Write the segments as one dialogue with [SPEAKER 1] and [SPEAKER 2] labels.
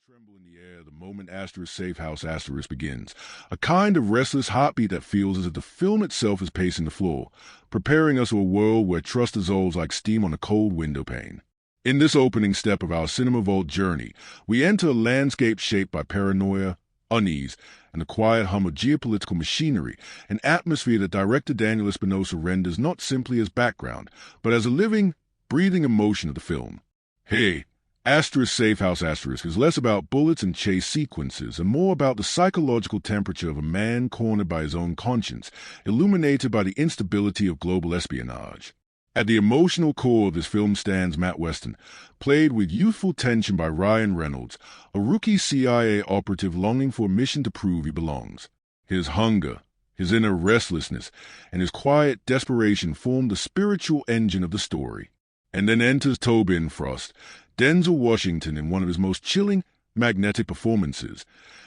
[SPEAKER 1] Tremble in the air the moment Asterisk Safe House Asterisk begins, a kind of restless heartbeat that feels as if the film itself is pacing the floor, preparing us for a world where trust dissolves like steam on a cold window pane. In this opening step of our cinema vault journey, we enter a landscape shaped by paranoia, unease, and the quiet hum of geopolitical machinery, an atmosphere that director Daniel Espinosa renders not simply as background, but as a living, breathing emotion of the film. Hey, Asterisk Safe House Asterisk is less about bullets and chase sequences and more about the psychological temperature of a man cornered by his own conscience, illuminated by the instability of global espionage. At the emotional core of this film stands Matt Weston, played with youthful tension by Ryan Reynolds, a rookie CIA operative longing for a mission to prove he belongs. His hunger, his inner restlessness, and his quiet desperation form the spiritual engine of the story. And then enters Tobin Frost, Denzel Washington in one of his most chilling, magnetic performances,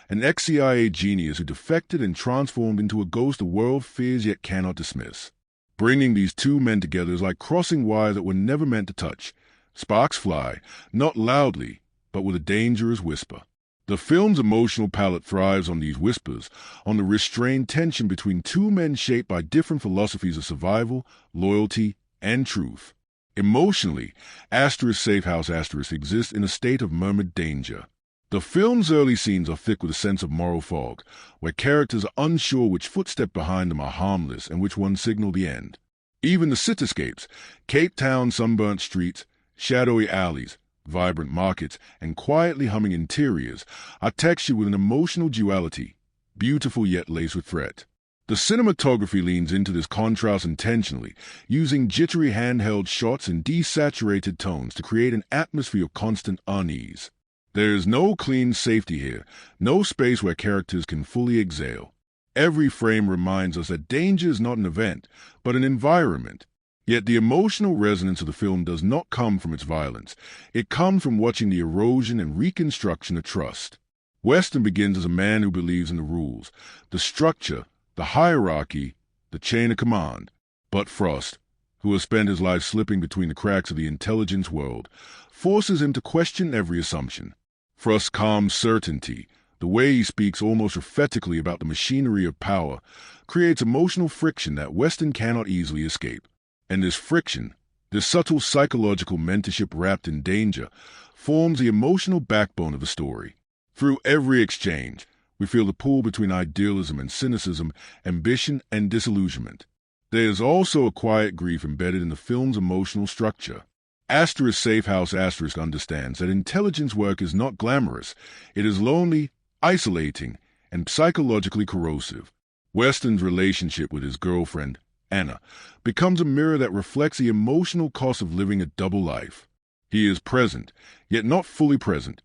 [SPEAKER 1] an ex-CIA genius who defected and transformed into a ghost the world fears yet cannot dismiss. Bringing these two men together is like crossing wires that were never meant to touch. Sparks fly, not loudly, but with a dangerous whisper. The film's emotional palette thrives on these whispers, on the restrained tension between two men shaped by different philosophies of survival, loyalty, and truth. Emotionally, Asterisk Safe House Asterisk exists in a state of murmured danger. The film's early scenes are thick with a sense of moral fog, where characters are unsure which footstep behind them are harmless and which one signal the end. Even the cityscapes, Cape Town sunburnt streets, shadowy alleys, vibrant markets, and quietly humming interiors, are textured with an emotional duality, beautiful yet laced with threat. The cinematography leans into this contrast intentionally, using jittery handheld shots and desaturated tones to create an atmosphere of constant unease. There is no clean safety here, no space where characters can fully exhale. Every frame reminds us that danger is not an event, but an environment. Yet the emotional resonance of the film does not come from its violence. It comes from watching the erosion and reconstruction of trust. Weston begins as a man who believes in the rules, the structure, the hierarchy, the chain of command. But Frost, who has spent his life slipping between the cracks of the intelligence world, forces him to question every assumption. Frost's calm certainty, the way he speaks almost prophetically about the machinery of power, creates emotional friction that Weston cannot easily escape. And this friction, this subtle psychological mentorship wrapped in danger, forms the emotional backbone of the story. Through every exchange, we feel the pull between idealism and cynicism, ambition and disillusionment. There is also a quiet grief embedded in the film's emotional structure. Asterisk Safe House Asterisk understands that intelligence work is not glamorous. It is lonely, isolating, and psychologically corrosive. Weston's relationship with his girlfriend, Anna, becomes a mirror that reflects the emotional cost of living a double life. He is present, yet not fully present,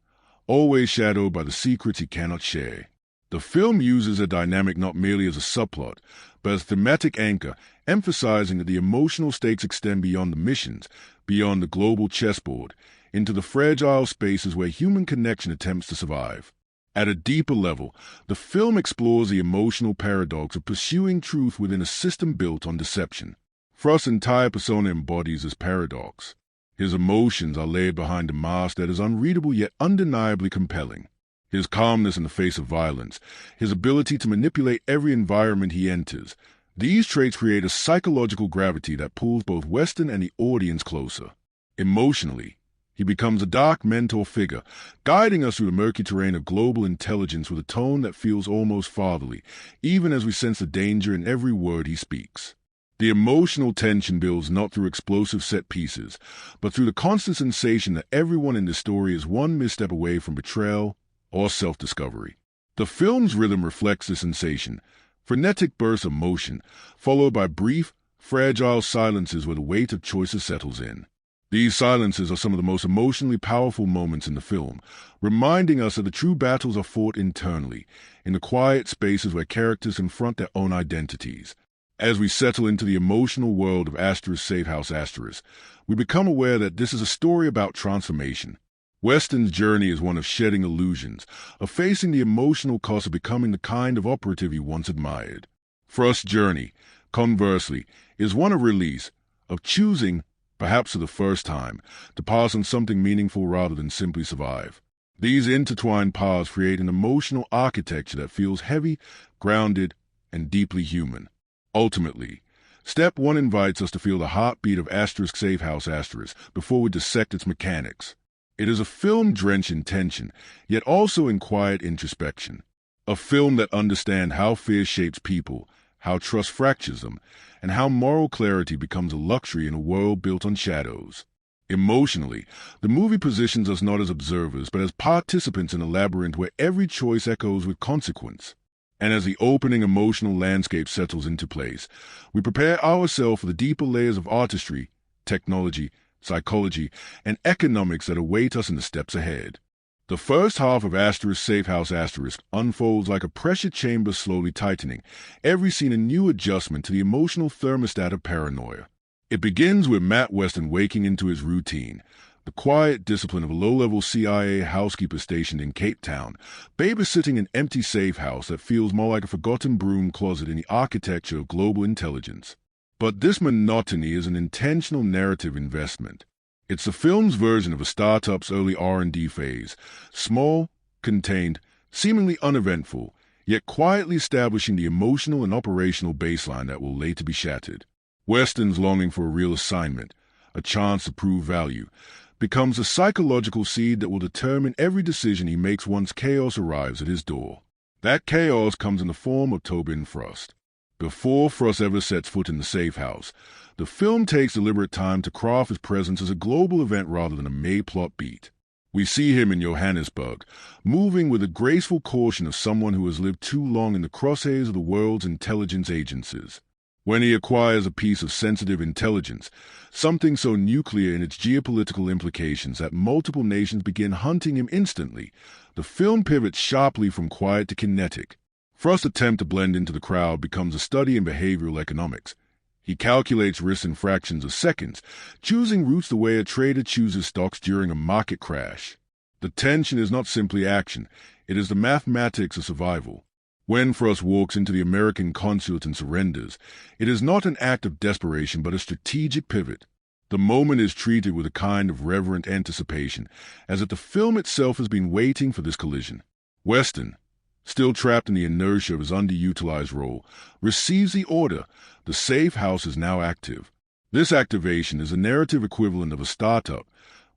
[SPEAKER 1] always shadowed by the secrets he cannot share. The film uses a dynamic not merely as a subplot, but as a thematic anchor, emphasizing that the emotional stakes extend beyond the missions, beyond the global chessboard, into the fragile spaces where human connection attempts to survive. At a deeper level, the film explores the emotional paradox of pursuing truth within a system built on deception. Frost's entire persona embodies this paradox. His emotions are layered behind a mask that is unreadable yet undeniably compelling. His calmness in the face of violence, his ability to manipulate every environment he enters, these traits create a psychological gravity that pulls both Weston and the audience closer. Emotionally, he becomes a dark mentor figure, guiding us through the murky terrain of global intelligence with a tone that feels almost fatherly, even as we sense the danger in every word he speaks. The emotional tension builds not through explosive set pieces, but through the constant sensation that everyone in this story is one misstep away from betrayal or self-discovery. The film's rhythm reflects this sensation, frenetic bursts of motion, followed by brief, fragile silences where the weight of choices settles in. These silences are some of the most emotionally powerful moments in the film, reminding us that the true battles are fought internally, in the quiet spaces where characters confront their own identities. As we settle into the emotional world of Asterisk Safe House Asterisk, we become aware that this is a story about transformation. Weston's journey is one of shedding illusions, of facing the emotional cost of becoming the kind of operative he once admired. Frost's journey, conversely, is one of release, of choosing, perhaps for the first time, to pass on something meaningful rather than simply survive. These intertwined paths create an emotional architecture that feels heavy, grounded, and deeply human. Ultimately, Step 1 invites us to feel the heartbeat of Safe House before we dissect its mechanics. It is a film drenched in tension, yet also in quiet introspection. A film that understands how fear shapes people, how trust fractures them, and how moral clarity becomes a luxury in a world built on shadows. Emotionally, the movie positions us not as observers, but as participants in a labyrinth where every choice echoes with consequence. And as the opening emotional landscape settles into place, we prepare ourselves for the deeper layers of artistry, technology, psychology, and economics that await us in the steps ahead. The first half of Safe House unfolds like a pressure chamber slowly tightening, every scene a new adjustment to the emotional thermostat of paranoia. It begins with Matt Weston waking into his routine, the quiet discipline of a low-level CIA housekeeper stationed in Cape Town, babysitting an empty safe house that feels more like a forgotten broom closet in the architecture of global intelligence. But this monotony is an intentional narrative investment. It's the film's version of a startup's early R&D phase, small, contained, seemingly uneventful, yet quietly establishing the emotional and operational baseline that will later be shattered. Weston's longing for a real assignment, a chance to prove value, becomes a psychological seed that will determine every decision he makes once chaos arrives at his door. That chaos comes in the form of Tobin Frost. Before Frost ever sets foot in the safe house, the film takes deliberate time to craft his presence as a global event rather than a made plot beat. We see him in Johannesburg, moving with the graceful caution of someone who has lived too long in the crosshairs of the world's intelligence agencies. When he acquires a piece of sensitive intelligence, something so nuclear in its geopolitical implications that multiple nations begin hunting him instantly, the film pivots sharply from quiet to kinetic. Frost's attempt to blend into the crowd becomes a study in behavioral economics. He calculates risks in fractions of seconds, choosing routes the way a trader chooses stocks during a market crash. The tension is not simply action, it is the mathematics of survival. When Frost walks into the American consulate and surrenders, it is not an act of desperation but a strategic pivot. The moment is treated with a kind of reverent anticipation, as if the film itself has been waiting for this collision. Weston, still trapped in the inertia of his underutilized role, receives the order. The safe house is now active. This activation is a narrative equivalent of a startup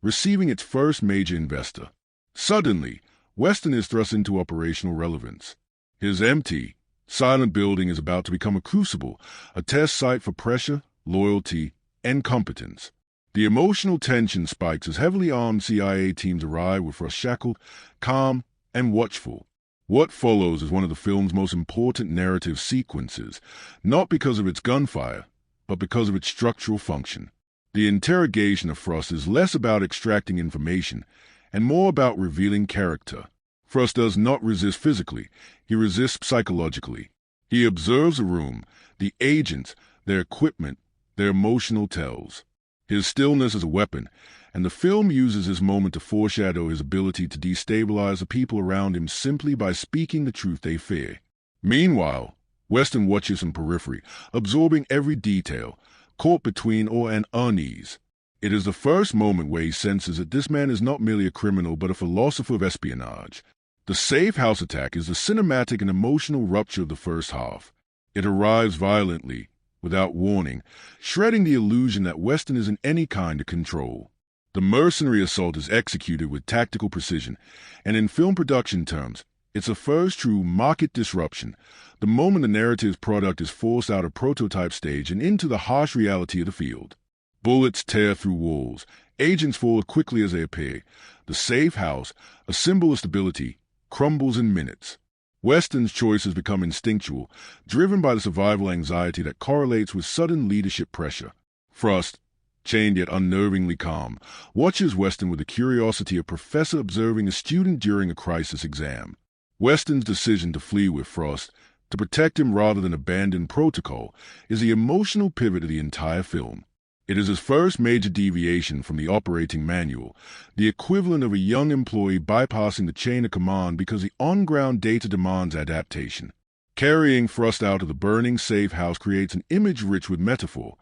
[SPEAKER 1] receiving its first major investor. Suddenly, Weston is thrust into operational relevance. His empty, silent building is about to become a crucible, a test site for pressure, loyalty, and competence. The emotional tension spikes as heavily armed CIA teams arrive with Frost shackled, calm, and watchful. What follows is one of the film's most important narrative sequences, not because of its gunfire, but because of its structural function. The interrogation of Frost is less about extracting information and more about revealing character. Frost does not resist physically, he resists psychologically. He observes the room, the agents, their equipment, their emotional tells. His stillness is a weapon, and the film uses this moment to foreshadow his ability to destabilize the people around him simply by speaking the truth they fear. Meanwhile, Weston watches from periphery, absorbing every detail, caught between awe and unease. It is the first moment where he senses that this man is not merely a criminal but a philosopher of espionage. The safe house attack is the cinematic and emotional rupture of the first half. It arrives violently, without warning, shredding the illusion that Weston is in any kind of control. The mercenary assault is executed with tactical precision, and in film production terms, it's the first true market disruption, the moment the narrative's product is forced out of prototype stage and into the harsh reality of the field. Bullets tear through walls, agents fall quickly as they appear. The safe house, a symbol of stability, crumbles in minutes. Weston's choices become instinctual, driven by the survival anxiety that correlates with sudden leadership pressure. Frost, chained yet unnervingly calm, watches Weston with the curiosity of a professor observing a student during a crisis exam. Weston's decision to flee with Frost, to protect him rather than abandon protocol, is the emotional pivot of the entire film. It is his first major deviation from the operating manual, the equivalent of a young employee bypassing the chain of command because the on-ground data demands adaptation. Carrying Frost out of the burning safe house creates an image rich with metaphor,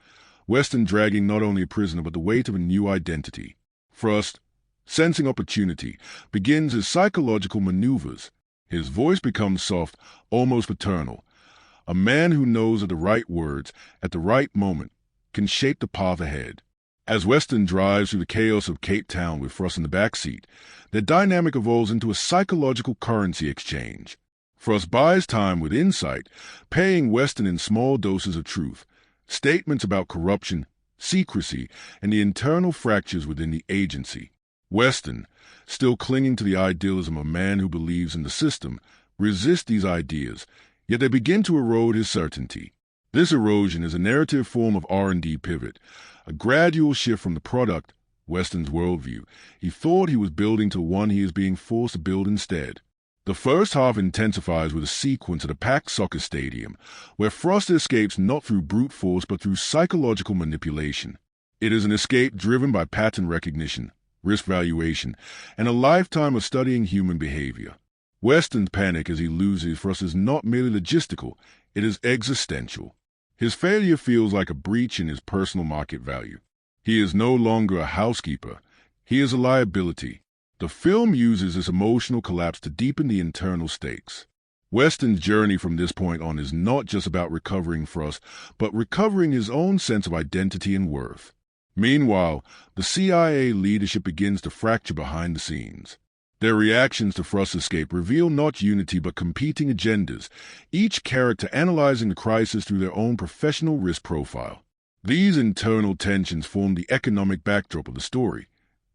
[SPEAKER 1] Weston dragging not only a prisoner but the weight of a new identity. Frost, Sensing opportunity, begins his psychological maneuvers. His voice becomes soft, almost paternal. A man who knows that the right words, at the right moment, can shape the path ahead. As Weston drives through the chaos of Cape Town with Frost in the backseat, their dynamic evolves into a psychological currency exchange. Frost buys time with insight, paying Weston in small doses of truth, statements about corruption, secrecy, and the internal fractures within the agency. Weston, still clinging to the idealism of a man who believes in the system, resists these ideas, yet they begin to erode his certainty. This erosion is a narrative form of R&D pivot, a gradual shift from the product, Weston's worldview, he thought he was building to one he is being forced to build instead. The first half intensifies with a sequence at a packed soccer stadium, where Frost escapes not through brute force but through psychological manipulation. It is an escape driven by pattern recognition, risk valuation, and a lifetime of studying human behavior. Weston's panic as he loses Frost is not merely logistical, it is existential. His failure feels like a breach in his personal market value. He is no longer a housekeeper, he is a liability. The film uses this emotional collapse to deepen the internal stakes. Weston's journey from this point on is not just about recovering Frost, but recovering his own sense of identity and worth. Meanwhile, the CIA leadership begins to fracture behind the scenes. Their reactions to Frost's escape reveal not unity but competing agendas, each character analyzing the crisis through their own professional risk profile. These internal tensions form the economic backdrop of the story.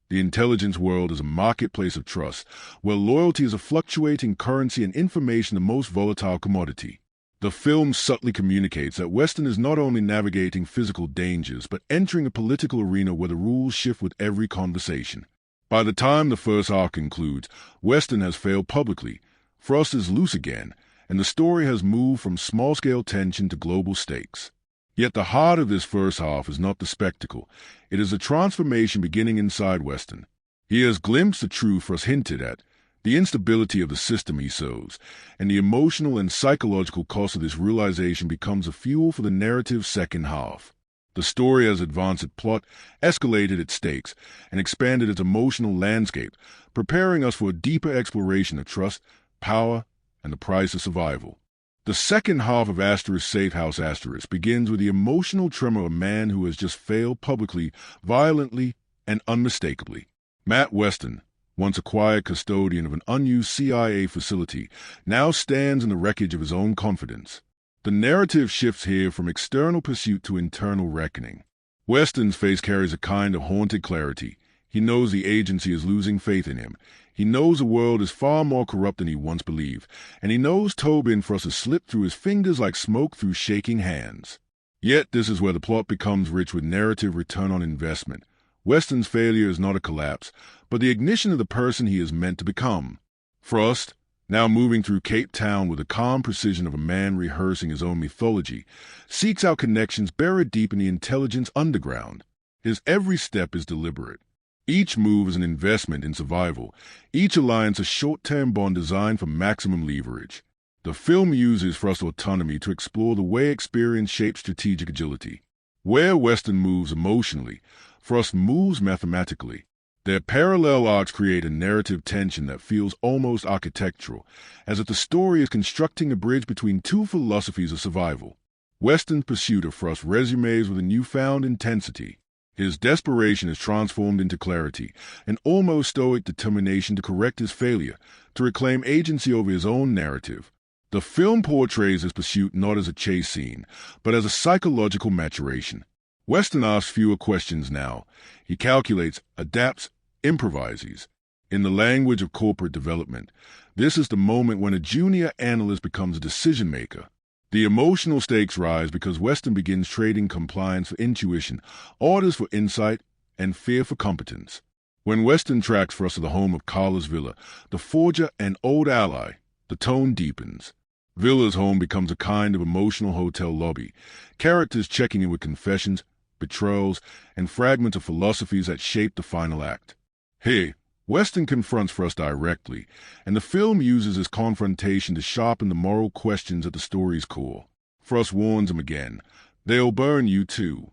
[SPEAKER 1] The intelligence world is a marketplace of trust, where loyalty is a fluctuating currency and information the most volatile commodity. The film subtly communicates that Weston is not only navigating physical dangers, but entering a political arena where the rules shift with every conversation. By the time the first arc concludes, Weston has failed publicly, Frost is loose again, and the story has moved from small-scale tension to global stakes. Yet the heart of this first half is not the spectacle. It is a transformation beginning inside Weston. He has glimpsed the truth Frost hinted at, the instability of the system he sows, and the emotional and psychological cost of this realization becomes a fuel for the narrative's second half. The story has advanced its plot, escalated its stakes, and expanded its emotional landscape, preparing us for a deeper exploration of trust, power, and the price of survival. The second half of Safe House begins with the emotional tremor of a man who has just failed publicly, violently, and unmistakably. Matt Weston, once a quiet custodian of an unused CIA facility, now stands in the wreckage of his own confidence. The narrative shifts here from external pursuit to internal reckoning. Weston's face carries a kind of haunted clarity. He knows the agency is losing faith in him. He knows the world is far more corrupt than he once believed, and he knows Tobin Frost has slipped through his fingers like smoke through shaking hands. Yet this is where the plot becomes rich with narrative return on investment. Weston's failure is not a collapse, but the ignition of the person he is meant to become. Frost, now moving through Cape Town with the calm precision of a man rehearsing his own mythology, seeks out connections buried deep in the intelligence underground. His every step is deliberate. Each move is an investment in survival, each alliance a short-term bond designed for maximum leverage. The film uses Frost's autonomy to explore the way experience shapes strategic agility. Where Weston moves emotionally, Frost moves mathematically. Their parallel arcs create a narrative tension that feels almost architectural, as if the story is constructing a bridge between two philosophies of survival. Weston's pursuit of Frost resumes with a newfound intensity. His desperation is transformed into clarity, an almost stoic determination to correct his failure, to reclaim agency over his own narrative. The film portrays his pursuit not as a chase scene, but as a psychological maturation. Weston asks fewer questions now. He calculates, adapts, improvises. In the language of corporate development, this is the moment when a junior analyst becomes a decision-maker. The emotional stakes rise because Weston begins trading compliance for intuition, orders for insight, and fear for competence. When Weston tracks Frost to the home of Carla's villa, the forger and old ally, the tone deepens. Villa's home becomes a kind of emotional hotel lobby, characters checking in with confessions, betrayals, and fragments of philosophies that shape the final act. Here, Weston confronts Frost directly, and the film uses his confrontation to sharpen the moral questions at the story's core. Frost warns him again, "They'll burn you too."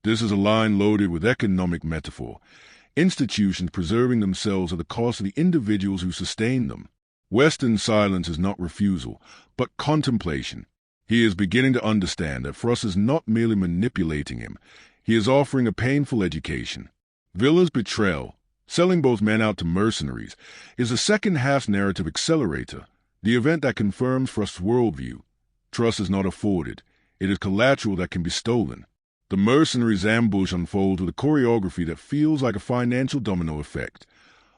[SPEAKER 1] This is a line loaded with economic metaphor. institutions preserving themselves at the cost of the individuals who sustain them. Weston's silence is not refusal, but contemplation. He is beginning to understand that Frost is not merely manipulating him, he is offering a painful education. Villa's betrayal, selling both men out to mercenaries, is the second half's narrative accelerator, the event that confirms Frost's worldview. Trust is not afforded, it is collateral that can be stolen. The mercenaries' ambush unfolds with a choreography that feels like a financial domino effect.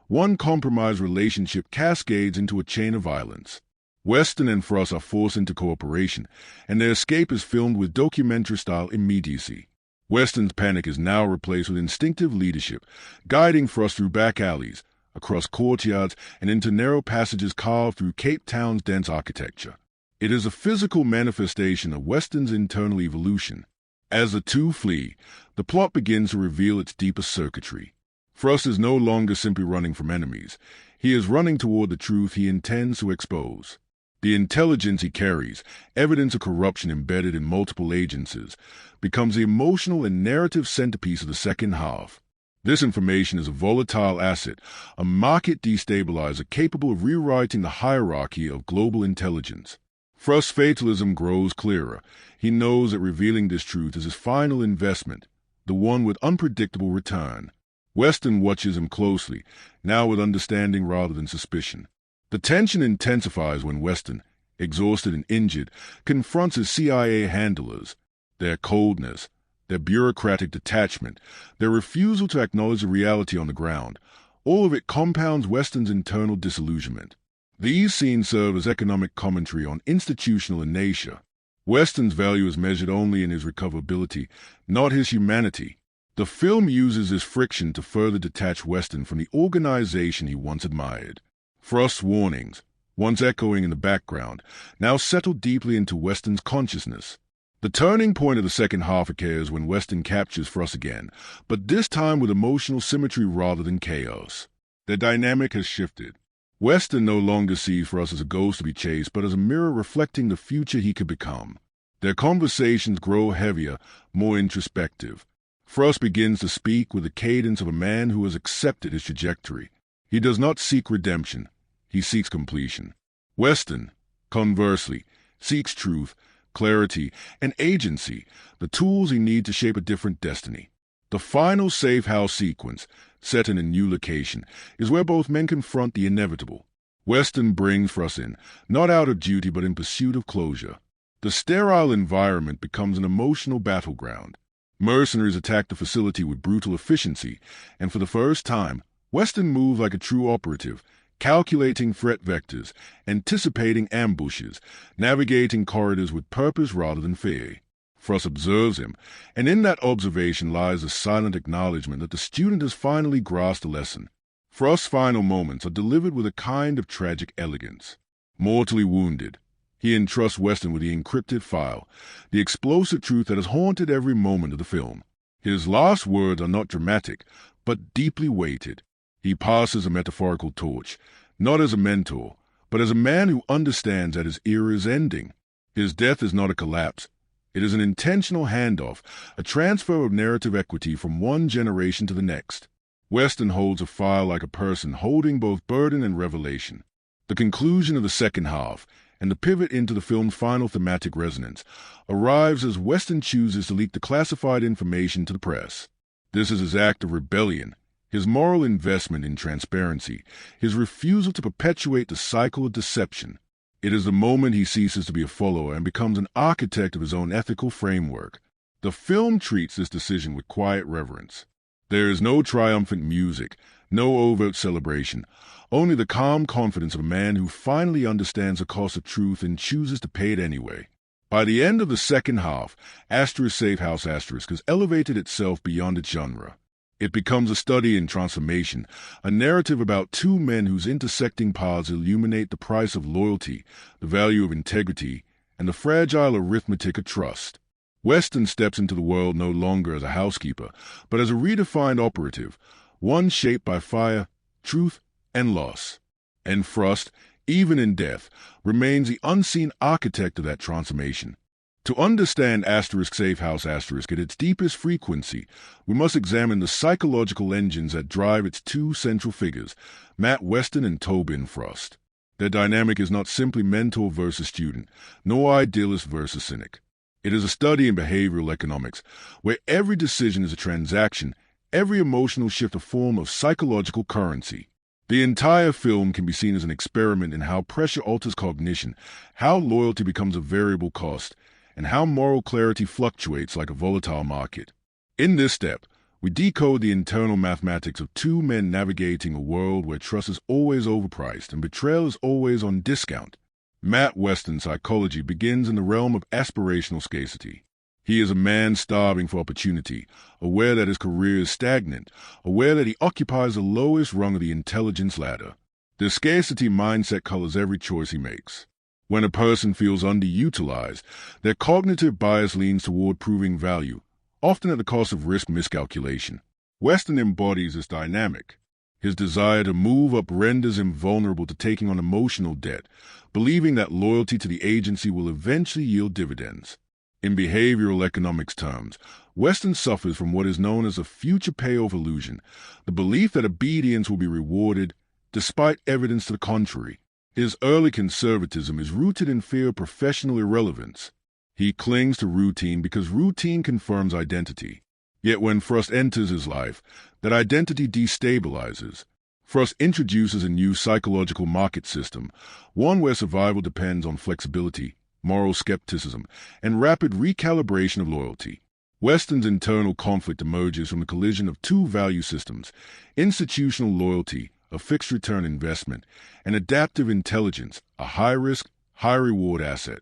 [SPEAKER 1] One compromised relationship cascades into a chain of violence. Weston and Frost are forced into cooperation, and their escape is filmed with documentary-style immediacy. Weston's panic is now replaced with instinctive leadership, guiding Frost through back alleys, across courtyards, and into narrow passages carved through Cape Town's dense architecture. It is a physical manifestation of Weston's internal evolution. As the two flee, the plot begins to reveal its deeper circuitry. Frost is no longer simply running from enemies. He is running toward the truth he intends to expose. The intelligence he carries, evidence of corruption embedded in multiple agencies, becomes the emotional and narrative centerpiece of the second half. This information is a volatile asset, a market destabilizer capable of rewriting the hierarchy of global intelligence. Frost's fatalism grows clearer. He knows that revealing this truth is his final investment, the one with unpredictable return. Weston watches him closely, now with understanding rather than suspicion. The tension intensifies when Weston, exhausted and injured, confronts his CIA handlers. Their coldness, their bureaucratic detachment, their refusal to acknowledge the reality on the ground, all of it compounds Weston's internal disillusionment. These scenes serve as economic commentary on institutional inertia. Weston's value is measured only in his recoverability, not his humanity. The film uses this friction to further detach Weston from the organization he once admired. Frost's warnings, once echoing in the background, now settle deeply into Weston's consciousness. The turning point of the second half occurs when Weston captures Frost again, but this time with emotional symmetry rather than chaos. Their dynamic has shifted. Weston no longer sees Frost as a ghost to be chased, but as a mirror reflecting the future he could become. Their conversations grow heavier, more introspective. Frost begins to speak with the cadence of a man who has accepted his trajectory. He does not seek redemption, he seeks completion. Weston, conversely, seeks truth, clarity, and agency, the tools he needs to shape a different destiny. The final safe house sequence, set in a new location, is where both men confront the inevitable. Weston brings Frost in, not out of duty but in pursuit of closure. The sterile environment becomes an emotional battleground. Mercenaries attack the facility with brutal efficiency, and for the first time, Weston moves like a true operative, calculating threat vectors, anticipating ambushes, navigating corridors with purpose rather than fear. Frost observes him, and in that observation lies a silent acknowledgement that the student has finally grasped the lesson. Frost's final moments are delivered with a kind of tragic elegance. Mortally wounded, he entrusts Weston with the encrypted file, the explosive truth that has haunted every moment of the film. His last words are not dramatic, but deeply weighted. He passes a metaphorical torch, not as a mentor, but as a man who understands that his era is ending. His death is not a collapse. It is an intentional handoff, a transfer of narrative equity from one generation to the next. Weston holds a file like a person holding both burden and revelation. The conclusion of the second half, and the pivot into the film's final thematic resonance, arrives as Weston chooses to leak the classified information to the press. This is his act of rebellion, his moral investment in transparency, his refusal to perpetuate the cycle of deception. It is the moment he ceases to be a follower and becomes an architect of his own ethical framework. The film treats this decision with quiet reverence. There is no triumphant music, no overt celebration, only the calm confidence of a man who finally understands the cost of truth and chooses to pay it anyway. By the end of the second half, Safe House has elevated itself beyond its genre. It becomes a study in transformation, a narrative about two men whose intersecting paths illuminate the price of loyalty, the value of integrity, and the fragile arithmetic of trust. Weston steps into the world no longer as a housekeeper, but as a redefined operative, one shaped by fire, truth, and loss. And Frost, even in death, remains the unseen architect of that transformation. To understand safe house at its deepest frequency, we must examine the psychological engines that drive its two central figures, Matt Weston and Tobin Frost. Their dynamic is not simply mentor versus student, nor idealist versus cynic. It is a study in behavioral economics, where every decision is a transaction, every emotional shift a form of psychological currency. The entire film can be seen as an experiment in how pressure alters cognition, how loyalty becomes a variable cost, and how moral clarity fluctuates like a volatile market. In this step, we decode the internal mathematics of two men navigating a world where trust is always overpriced and betrayal is always on discount. Matt Weston's psychology begins in the realm of aspirational scarcity. He is a man starving for opportunity, aware that his career is stagnant, aware that he occupies the lowest rung of the intelligence ladder. The scarcity mindset colors every choice he makes. When a person feels underutilized, their cognitive bias leans toward proving value, often at the cost of risk miscalculation. Weston embodies this dynamic. His desire to move up renders him vulnerable to taking on emotional debt, believing that loyalty to the agency will eventually yield dividends. In behavioral economics terms, Weston suffers from what is known as a future payoff illusion, the belief that obedience will be rewarded despite evidence to the contrary. His early conservatism is rooted in fear of professional irrelevance. He clings to routine because routine confirms identity. Yet when Frost enters his life, that identity destabilizes. Frost introduces a new psychological market system, one where survival depends on flexibility, moral skepticism, and rapid recalibration of loyalty. Weston's internal conflict emerges from the collision of two value systems: institutional loyalty, a fixed-return investment, and adaptive intelligence, a high-risk, high-reward asset.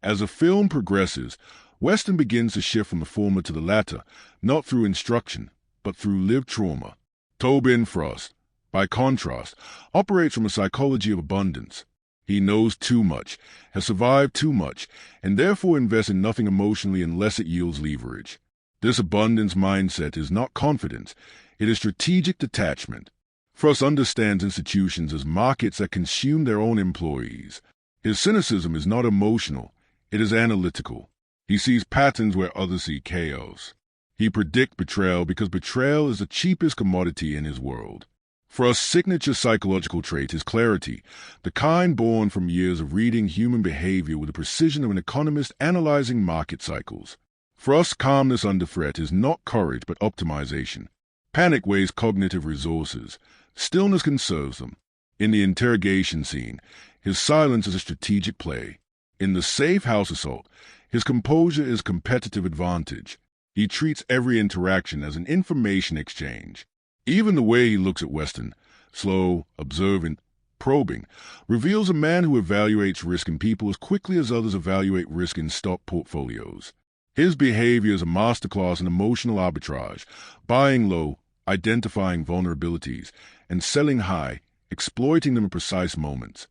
[SPEAKER 1] As the film progresses, Weston begins to shift from the former to the latter, not through instruction, but through lived trauma. Tobin Frost, by contrast, operates from a psychology of abundance. He knows too much, has survived too much, and therefore invests in nothing emotionally unless it yields leverage. This abundance mindset is not confidence, it is strategic detachment. Frost understands institutions as markets that consume their own employees. His cynicism is not emotional, it is analytical. He sees patterns where others see chaos. He predicts betrayal because betrayal is the cheapest commodity in his world. Frost's signature psychological trait is clarity, the kind born from years of reading human behavior with the precision of an economist analyzing market cycles. Frost's calmness under threat is not courage but optimization. Panic wastes cognitive resources. Stillness conserves them. In the interrogation scene, his silence is a strategic play. In the safe house assault, his composure is competitive advantage. He treats every interaction as an information exchange. Even the way he looks at Weston, slow, observant, probing, reveals a man who evaluates risk in people as quickly as others evaluate risk in stock portfolios. His behavior is a masterclass in emotional arbitrage, buying low, identifying vulnerabilities, and selling high, exploiting them in precise moments.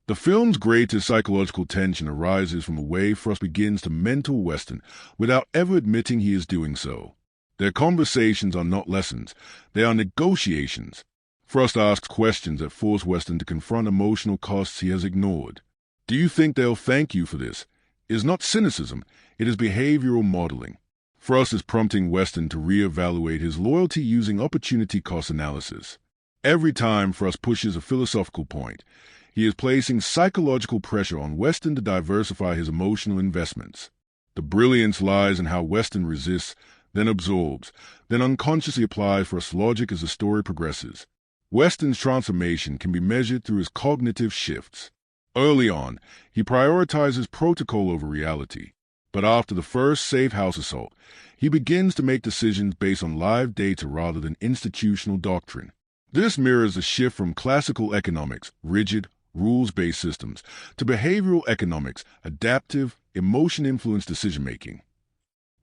[SPEAKER 1] The film's greatest psychological tension arises from the way Frost begins to mentor Weston without ever admitting he is doing so. Their conversations are not lessons, they are negotiations. Frost asks questions that force Weston to confront emotional costs he has ignored. Do you think they'll thank you for this? It is not cynicism, it is behavioral modeling. Frost is prompting Weston to reevaluate his loyalty using opportunity cost analysis. Every time Frost pushes a philosophical point, he is placing psychological pressure on Weston to diversify his emotional investments. The brilliance lies in how Weston resists, then absorbs, then unconsciously applies Frost's logic as the story progresses. Weston's transformation can be measured through his cognitive shifts. Early on, he prioritizes protocol over reality. But after the first safe house assault, he begins to make decisions based on live data rather than institutional doctrine. This mirrors the shift from classical economics, rigid, rules-based systems, to behavioral economics, adaptive, emotion-influenced decision-making.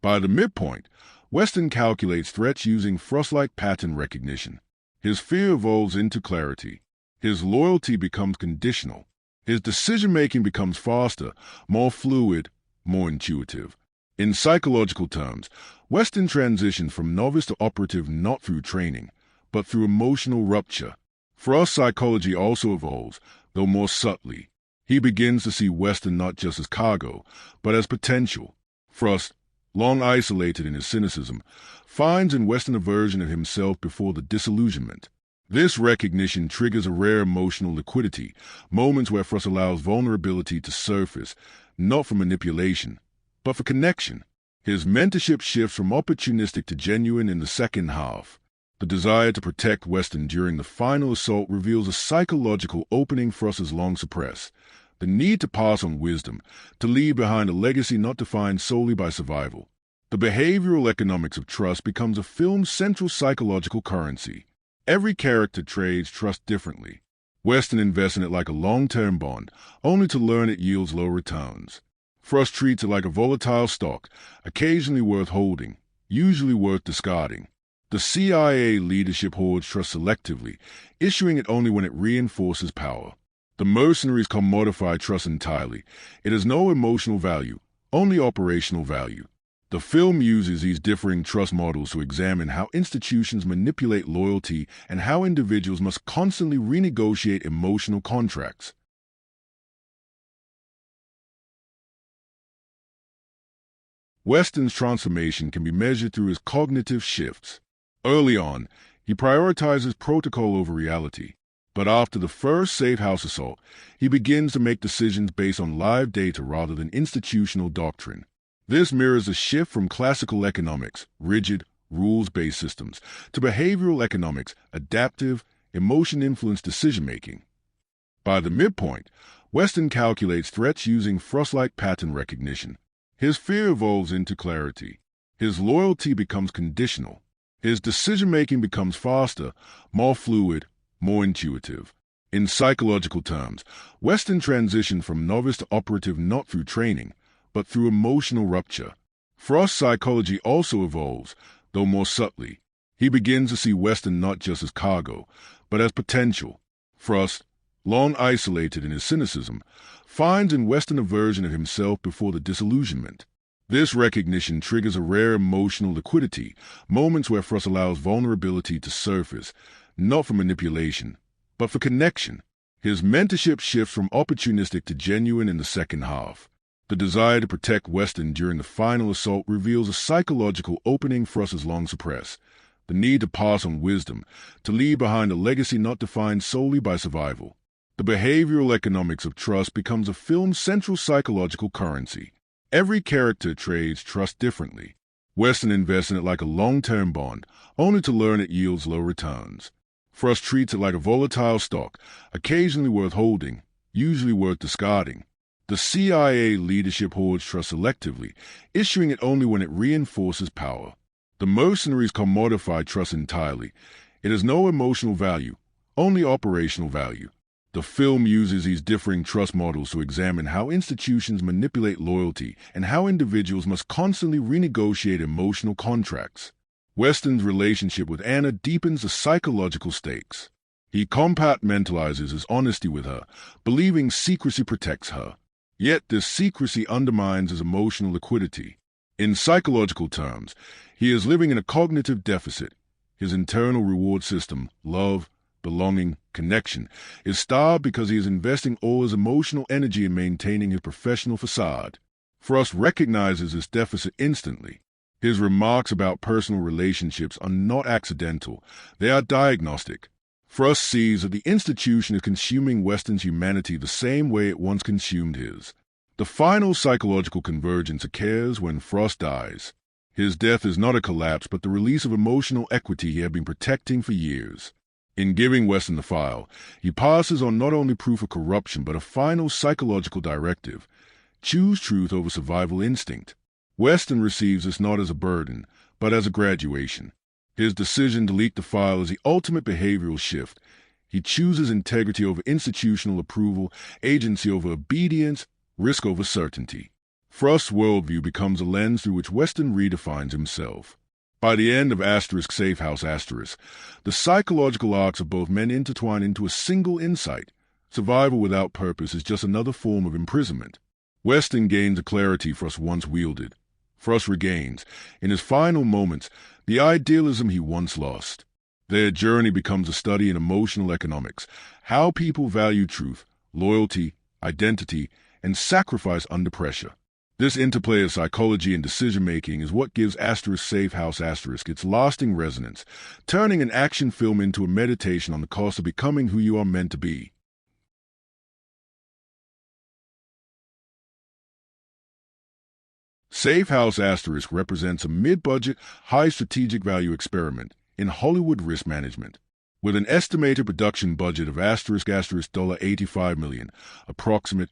[SPEAKER 1] By the midpoint, Weston calculates threats using Frost-like pattern recognition. His fear evolves into clarity. His loyalty becomes conditional. His decision-making becomes faster, more fluid, more intuitive. In psychological terms, Weston transitions from novice to operative not through training, but through emotional rupture. Frost's psychology also evolves, though more subtly. He begins to see Weston not just as cargo, but as potential. Frost, long isolated in his cynicism, finds in Weston a version of himself before the disillusionment. This recognition triggers a rare emotional liquidity, moments where Frost allows vulnerability to surface, not for manipulation, but for connection. His mentorship shifts from opportunistic to genuine in the second half. The desire to protect Weston during the final assault reveals a psychological opening Frost has long suppressed. The need to pass on wisdom, to leave behind a legacy not defined solely by survival. The behavioral economics of trust becomes a film's central psychological currency. Every character trades trust differently. Weston invests in it like a long-term bond, only to learn it yields low returns. Frost treats it like a volatile stock, occasionally worth holding, usually worth discarding. The CIA leadership hoards trust selectively, issuing it only when it reinforces power. The mercenaries commodify trust entirely. It has no emotional value, only operational value. The film uses these differing trust models to examine how institutions manipulate loyalty and how individuals must constantly renegotiate emotional contracts. Weston's transformation can be measured through his cognitive shifts. Early on, he prioritizes protocol over reality. But after the first safe house assault, he begins to make decisions based on live data rather than institutional doctrine. This mirrors a shift from classical economics, rigid, rules-based systems, to behavioral economics, adaptive, emotion-influenced decision-making. By the midpoint, Weston calculates threats using Frost-like pattern recognition. His fear evolves into clarity. His loyalty becomes conditional. His decision-making becomes faster, more fluid, more intuitive. In psychological terms, Weston transitioned from novice to operative not through training, but through emotional rupture. Frost's psychology also evolves, though more subtly. He begins to see Weston not just as cargo, but as potential. Frost, long isolated in his cynicism, finds in Weston a version of himself before the disillusionment. This recognition triggers a rare emotional liquidity, moments where Frost allows vulnerability to surface, not for manipulation, but for connection. His mentorship shifts from opportunistic to genuine in the second half. The desire to protect Weston during the final assault reveals a psychological opening Frost has long suppressed. The need to pass on wisdom, to leave behind a legacy not defined solely by survival. The behavioral economics of trust becomes a film's central psychological currency. Every character trades trust differently. Weston invests in it like a long-term bond, only to learn it yields low returns. Frost treats it like a volatile stock, occasionally worth holding, usually worth discarding. The CIA leadership hoards trust selectively, issuing it only when it reinforces power. The mercenaries commodify trust entirely. It has no emotional value, only operational value. The film uses these differing trust models to examine how institutions manipulate loyalty and how individuals must constantly renegotiate emotional contracts. Weston's relationship with Anna deepens the psychological stakes. He compartmentalizes his honesty with her, believing secrecy protects her. Yet this secrecy undermines his emotional liquidity. In psychological terms, he is living in a cognitive deficit. His internal reward system, love, belonging, connection, is starved because he is investing all his emotional energy in maintaining his professional facade. Frost recognizes this deficit instantly. His remarks about personal relationships are not accidental, they are diagnostic. Frost sees that the institution is consuming Weston's humanity the same way it once consumed his. The final psychological convergence occurs when Frost dies. His death is not a collapse but the release of emotional equity he had been protecting for years. In giving Weston the file, he passes on not only proof of corruption but a final psychological directive. Choose truth over survival instinct. Weston receives this not as a burden, but as a graduation. His decision to leak the file is the ultimate behavioral shift. He chooses integrity over institutional approval, agency over obedience, risk over certainty. Frost's worldview becomes a lens through which Weston redefines himself. By the end of Safe House, the psychological arcs of both men intertwine into a single insight. Survival without purpose is just another form of imprisonment. Weston gains a clarity Frost once wielded. Frost regains, in his final moments, the idealism he once lost. Their journey becomes a study in emotional economics, how people value truth, loyalty, identity, and sacrifice under pressure. This interplay of psychology and decision-making is what gives Safe House its lasting resonance, turning an action film into a meditation on the cost of becoming who you are meant to be. Safe House represents a mid-budget, high strategic value experiment in Hollywood risk management. With an estimated production budget of $85 million, approximate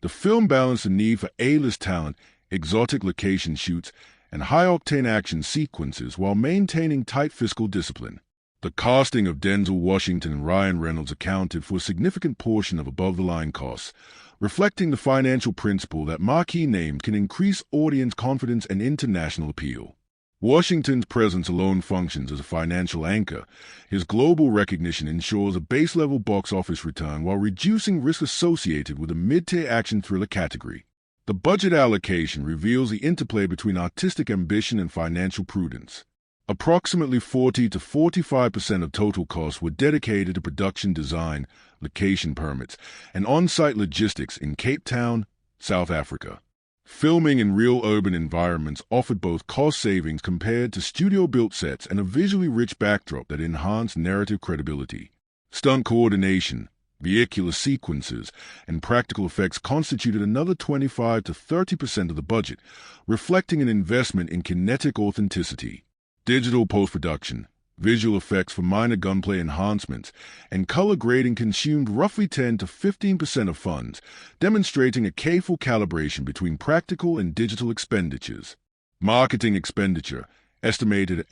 [SPEAKER 1] the film balanced the need for A-list talent, exotic location shoots, and high-octane action sequences while maintaining tight fiscal discipline. The casting of Denzel Washington and Ryan Reynolds accounted for a significant portion of above-the-line costs, reflecting the financial principle that marquee names can increase audience confidence and international appeal. Washington's presence alone functions as a financial anchor. His global recognition ensures a base-level box office return while reducing risk associated with a mid-tier action thriller category. The budget allocation reveals the interplay between artistic ambition and financial prudence. Approximately 40 to 45% of total costs were dedicated to production design, location permits, and on-site logistics in Cape Town, South Africa. Filming in real urban environments offered both cost savings compared to studio-built sets and a visually rich backdrop that enhanced narrative credibility. Stunt coordination, vehicular sequences, and practical effects constituted another 25 to 30% of the budget, reflecting an investment in kinetic authenticity. Digital post-production, visual effects for minor gunplay enhancements, and color grading consumed roughly 10 to 15% of funds, demonstrating a careful calibration between practical and digital expenditures. Marketing expenditure, estimated at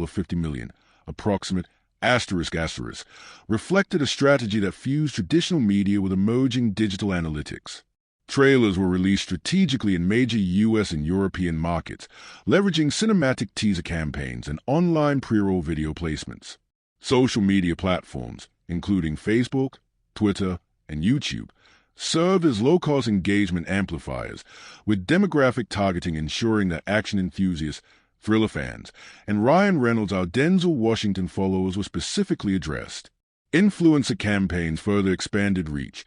[SPEAKER 1] $50 million, approximate reflected a strategy that fused traditional media with emerging digital analytics. Trailers were released strategically in major U.S. and European markets, leveraging cinematic teaser campaigns and online pre-roll video placements. Social media platforms, including Facebook, Twitter, and YouTube, served as low-cost engagement amplifiers, with demographic targeting ensuring that action enthusiasts, thriller fans, and Ryan Reynolds, our Denzel Washington followers, were specifically addressed. Influencer campaigns further expanded reach,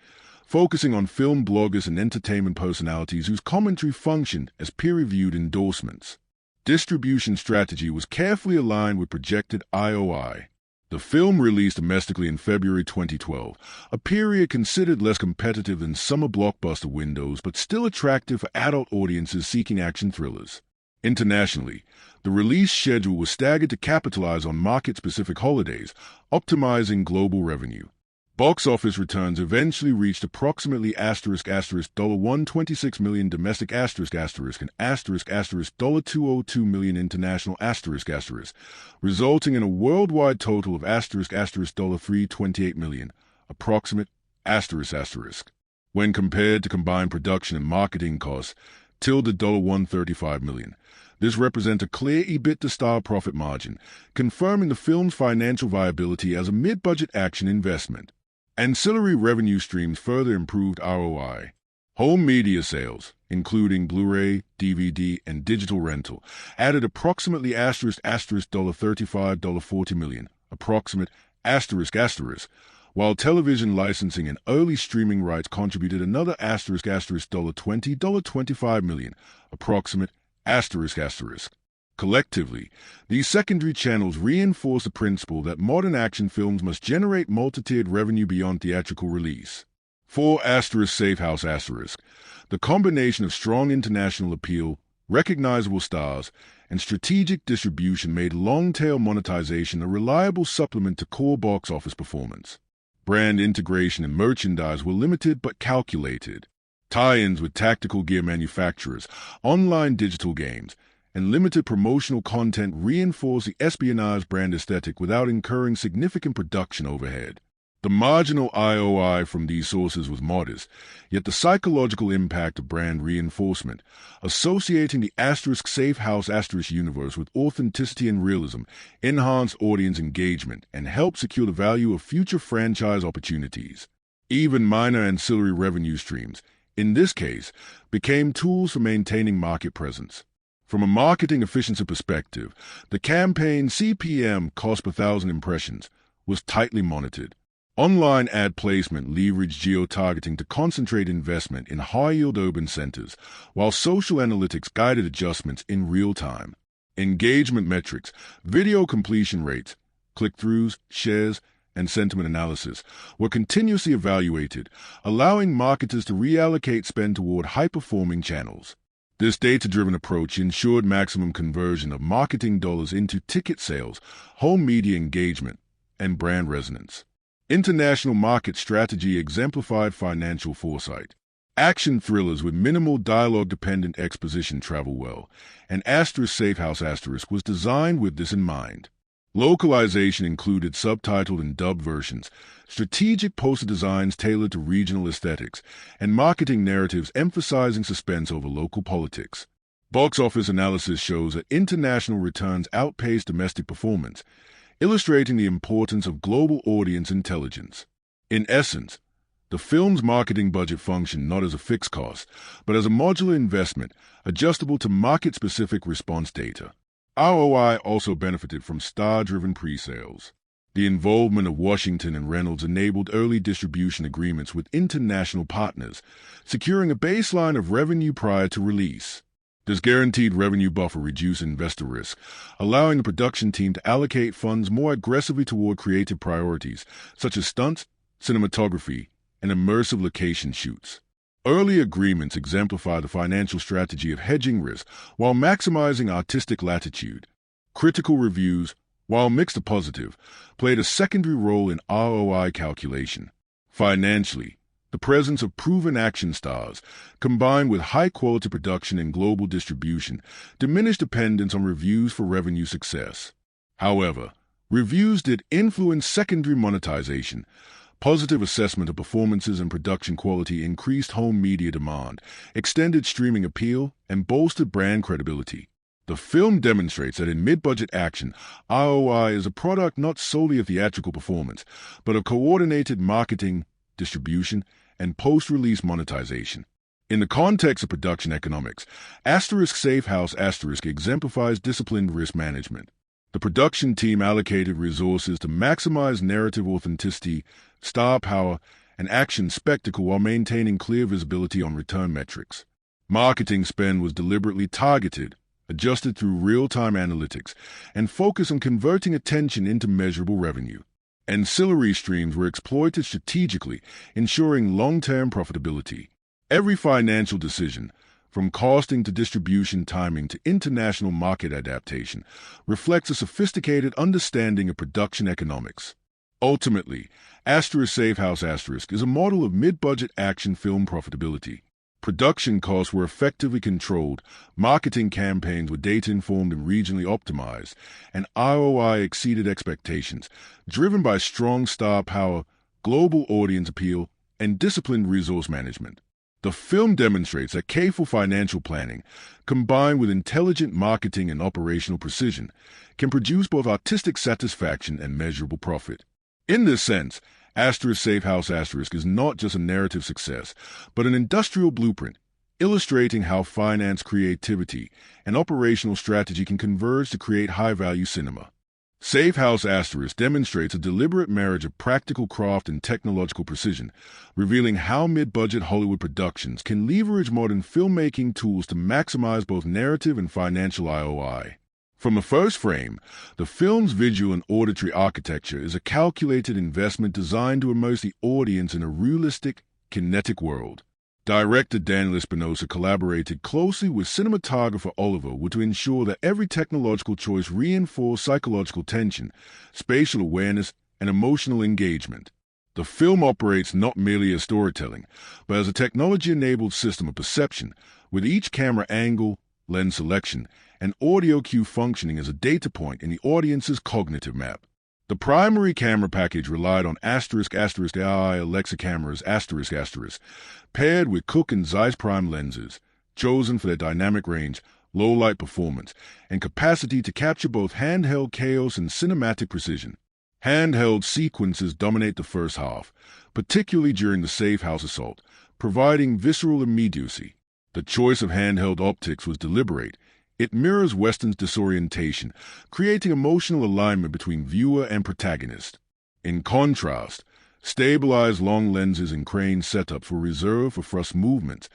[SPEAKER 1] focusing on film bloggers and entertainment personalities whose commentary functioned as peer-reviewed endorsements. Distribution strategy was carefully aligned with projected IOI. The film released domestically in February 2012, a period considered less competitive than summer blockbuster windows but still attractive for adult audiences seeking action thrillers. Internationally, the release schedule was staggered to capitalize on market-specific holidays, optimizing global revenue. Box office returns eventually reached approximately $126 million domestic and $202 million international resulting in a worldwide total of $328 million, approximate When compared to combined production and marketing costs, $135 million. This represents a clear EBITDA profit margin, confirming the film's financial viability as a mid-budget action investment. Ancillary revenue streams further improved ROI. Home media sales, including Blu-ray, DVD, and digital rental, added approximately $35-40 million, approximate while television licensing and early streaming rights contributed another $20-25 million, approximate Collectively, these secondary channels reinforce the principle that modern action films must generate multi-tiered revenue beyond theatrical release. For Safe House the combination of strong international appeal, recognizable stars, and strategic distribution made long-tail monetization a reliable supplement to core box office performance. Brand integration and merchandise were limited but calculated. Tie-ins with tactical gear manufacturers, online digital games, and limited promotional content reinforce the espionage brand aesthetic without incurring significant production overhead. The marginal IOI from these sources was modest, yet the psychological impact of brand reinforcement, associating the Safe House universe with authenticity and realism, enhanced audience engagement and helped secure the value of future franchise opportunities. Even minor ancillary revenue streams, in this case, became tools for maintaining market presence. From a marketing efficiency perspective, the campaign CPM, cost per thousand impressions, was tightly monitored. Online ad placement leveraged geo-targeting to concentrate investment in high-yield urban centers, while social analytics guided adjustments in real time. Engagement metrics, video completion rates, click-throughs, shares, and sentiment analysis were continuously evaluated, allowing marketers to reallocate spend toward high-performing channels. This data-driven approach ensured maximum conversion of marketing dollars into ticket sales, home media engagement, and brand resonance. International market strategy exemplified financial foresight. Action thrillers with minimal dialogue-dependent exposition travel well, and Safe House was designed with this in mind. Localization included subtitled and dubbed versions, strategic poster designs tailored to regional aesthetics, and marketing narratives emphasizing suspense over local politics. Box office analysis shows that international returns outpaced domestic performance, illustrating the importance of global audience intelligence. In essence, the film's marketing budget functioned not as a fixed cost, but as a modular investment adjustable to market-specific response data. ROI also benefited from star-driven pre-sales. The involvement of Washington and Reynolds enabled early distribution agreements with international partners, securing a baseline of revenue prior to release. This guaranteed revenue buffer reduced investor risk, allowing the production team to allocate funds more aggressively toward creative priorities, such as stunts, cinematography, and immersive location shoots. Early agreements exemplify the financial strategy of hedging risk while maximizing artistic latitude. Critical reviews, while mixed to positive, played a secondary role in ROI calculation. Financially, the presence of proven action stars, combined with high-quality production and global distribution, diminished dependence on reviews for revenue success. However, reviews did influence secondary monetization. Positive assessment of performances and production quality increased home media demand, extended streaming appeal, and bolstered brand credibility. The film demonstrates that in mid-budget action, ROI is a product not solely of theatrical performance, but of coordinated marketing, distribution, and post-release monetization. In the context of production economics, Safe House exemplifies disciplined risk management. The production team allocated resources to maximize narrative authenticity, star power, and action spectacle while maintaining clear visibility on return metrics. Marketing spend was deliberately targeted, adjusted through real-time analytics, and focused on converting attention into measurable revenue. Ancillary streams were exploited strategically, ensuring long-term profitability. Every financial decision, from costing to distribution timing to international market adaptation, reflects a sophisticated understanding of production economics. Ultimately, Safe House is a model of mid-budget action film profitability. Production costs were effectively controlled, marketing campaigns were data-informed and regionally optimized, and ROI exceeded expectations, driven by strong star power, global audience appeal, and disciplined resource management. The film demonstrates that careful financial planning, combined with intelligent marketing and operational precision, can produce both artistic satisfaction and measurable profit. In this sense, Safe House is not just a narrative success, but an industrial blueprint, illustrating how finance, creativity, and operational strategy can converge to create high-value cinema. Safe House demonstrates a deliberate marriage of practical craft and technological precision, revealing how mid-budget Hollywood productions can leverage modern filmmaking tools to maximize both narrative and financial ROI. From the first frame, the film's visual and auditory architecture is a calculated investment designed to immerse the audience in a realistic, kinetic world. Director Daniel Espinosa collaborated closely with cinematographer Oliver Wood to ensure that every technological choice reinforced psychological tension, spatial awareness, and emotional engagement. The film operates not merely as storytelling, but as a technology-enabled system of perception, with each camera angle, lens selection, and audio cue functioning as a data point in the audience's cognitive map. The primary camera package relied on AI Alexa cameras paired with Cooke and Zeiss Prime lenses, chosen for their dynamic range, low-light performance, and capacity to capture both handheld chaos and cinematic precision. Handheld sequences dominate the first half, particularly during the Safe House assault, providing visceral immediacy. The choice of handheld optics was deliberate. It mirrors Western's disorientation, creating emotional alignment between viewer and protagonist. In contrast, stabilized long lenses and crane setup for reserve for thrust movements,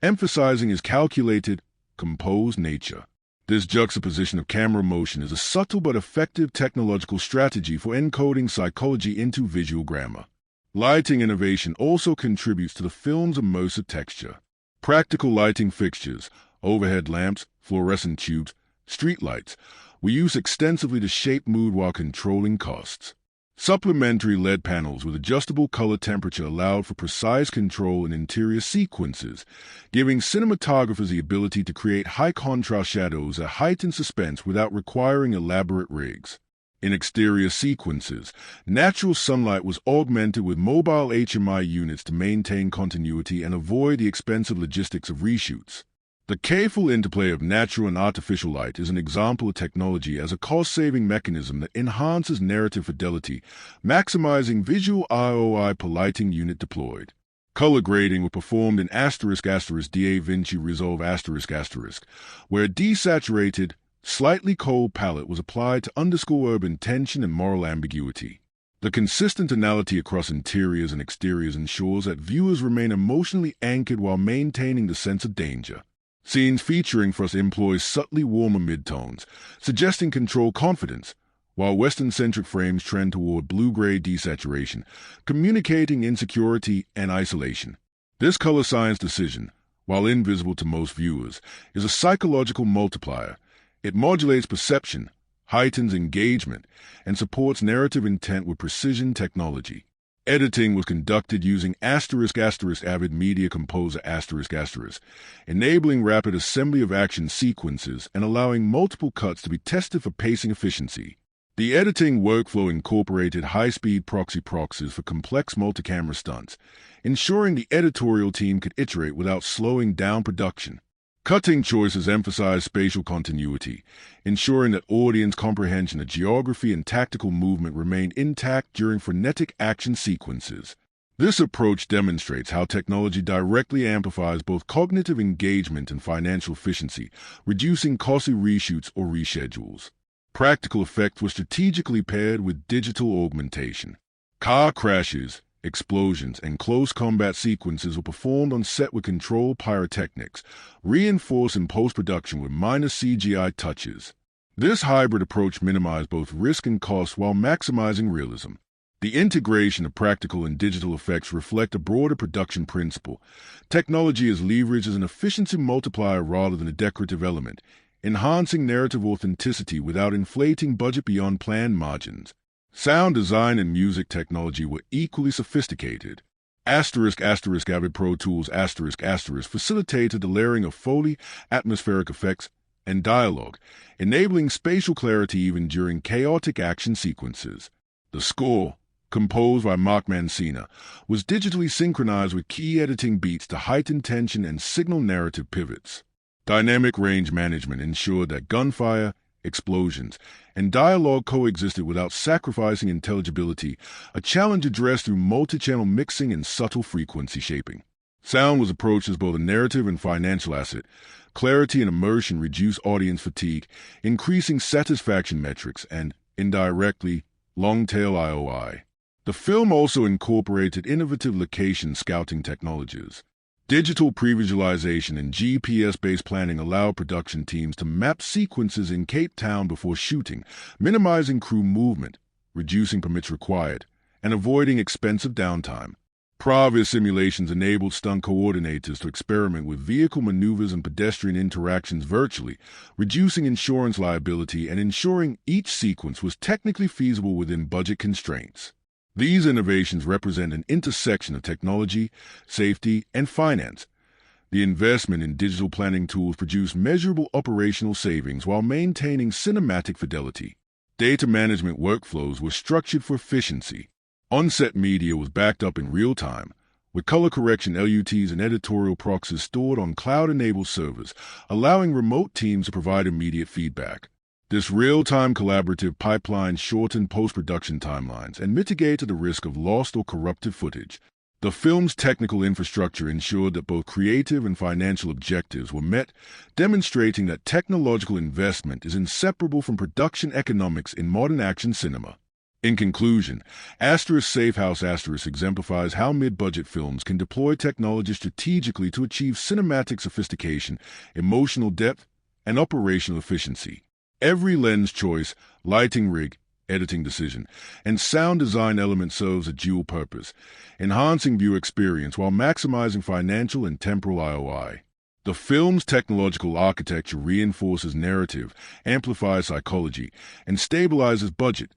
[SPEAKER 1] emphasizing his calculated, composed nature. This juxtaposition of camera motion is a subtle but effective technological strategy for encoding psychology into visual grammar. Lighting innovation also contributes to the film's immersive texture. Practical lighting fixtures, overhead lamps, fluorescent tubes, streetlights, were used extensively to shape mood while controlling costs. Supplementary LED panels with adjustable color temperature allowed for precise control in interior sequences, giving cinematographers the ability to create high-contrast shadows that heighten suspense without requiring elaborate rigs. In exterior sequences, natural sunlight was augmented with mobile HMI units to maintain continuity and avoid the expensive logistics of reshoots. The careful interplay of natural and artificial light is an example of technology as a cost-saving mechanism that enhances narrative fidelity, maximizing visual ROI per lighting unit deployed. Color grading was performed in **Da Vinci Resolve **, where a desaturated, slightly cold palette was applied to underscore urban tension and moral ambiguity. The consistent tonality across interiors and exteriors ensures that viewers remain emotionally anchored while maintaining the sense of danger. Scenes featuring thrust employs subtly warmer midtones, suggesting controlled confidence, while Western-centric frames trend toward blue-gray desaturation, communicating insecurity and isolation. This color science decision, while invisible to most viewers, is a psychological multiplier. It modulates perception, heightens engagement, and supports narrative intent with precision technology. Editing was conducted using **Avid Media Composer **, enabling rapid assembly of action sequences and allowing multiple cuts to be tested for pacing efficiency. The editing workflow incorporated high-speed proxies for complex multi-camera stunts, ensuring the editorial team could iterate without slowing down production. Cutting choices emphasize spatial continuity, ensuring that audience comprehension of geography and tactical movement remain intact during frenetic action sequences. This approach demonstrates how technology directly amplifies both cognitive engagement and financial efficiency, reducing costly reshoots or reschedules. Practical effects were strategically paired with digital augmentation. Car crashes, explosions, and close combat sequences were performed on set with controlled pyrotechnics, reinforced in post-production with minor CGI touches. This hybrid approach minimized both risk and cost while maximizing realism. The integration of practical and digital effects reflect a broader production principle. Technology is leveraged as an efficiency multiplier rather than a decorative element, enhancing narrative authenticity without inflating budget beyond planned margins. Sound design and music technology were equally sophisticated. Avid Pro Tools facilitated the layering of Foley, atmospheric effects, and dialogue, enabling spatial clarity even during chaotic action sequences. The score, composed by Mark Mancina, was digitally synchronized with key editing beats to heighten tension and signal narrative pivots. Dynamic range management ensured that gunfire, explosions, and dialogue coexisted without sacrificing intelligibility, a challenge addressed through multi-channel mixing and subtle frequency shaping. Sound was approached as both a narrative and financial asset. Clarity and immersion reduced audience fatigue, increasing satisfaction metrics and, indirectly, long-tail IOI. The film also incorporated innovative location scouting technologies. Digital pre-visualization and GPS-based planning allow production teams to map sequences in Cape Town before shooting, minimizing crew movement, reducing permits required, and avoiding expensive downtime. Previous simulations enabled stunt coordinators to experiment with vehicle maneuvers and pedestrian interactions virtually, reducing insurance liability and ensuring each sequence was technically feasible within budget constraints. These innovations represent an intersection of technology, safety, and finance. The investment in digital planning tools produced measurable operational savings while maintaining cinematic fidelity. Data management workflows were structured for efficiency. On-set media was backed up in real time, with color correction LUTs and editorial proxies stored on cloud-enabled servers, allowing remote teams to provide immediate feedback. This real-time collaborative pipeline shortened post-production timelines and mitigated the risk of lost or corrupted footage. The film's technical infrastructure ensured that both creative and financial objectives were met, demonstrating that technological investment is inseparable from production economics in modern action cinema. In conclusion, Safe House exemplifies how mid-budget films can deploy technology strategically to achieve cinematic sophistication, emotional depth, and operational efficiency. Every lens choice, lighting rig, editing decision, and sound design element serves a dual purpose, enhancing viewer experience while maximizing financial and temporal ROI. The film's technological architecture reinforces narrative, amplifies psychology, and stabilizes budget,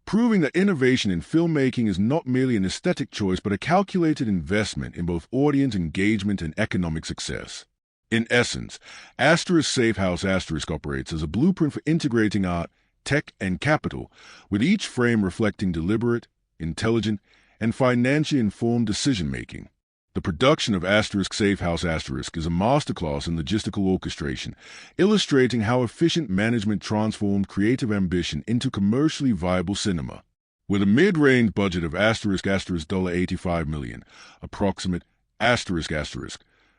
[SPEAKER 1] proving that innovation in filmmaking is not merely an aesthetic choice but a calculated investment in both audience engagement and economic success. In essence, Safe House operates as a blueprint for integrating art, tech, and capital, with each frame reflecting deliberate, intelligent, and financially informed decision-making. The production of Safe House is a masterclass in logistical orchestration, illustrating how efficient management transformed creative ambition into commercially viable cinema. With a mid-range budget of $85 million, approximate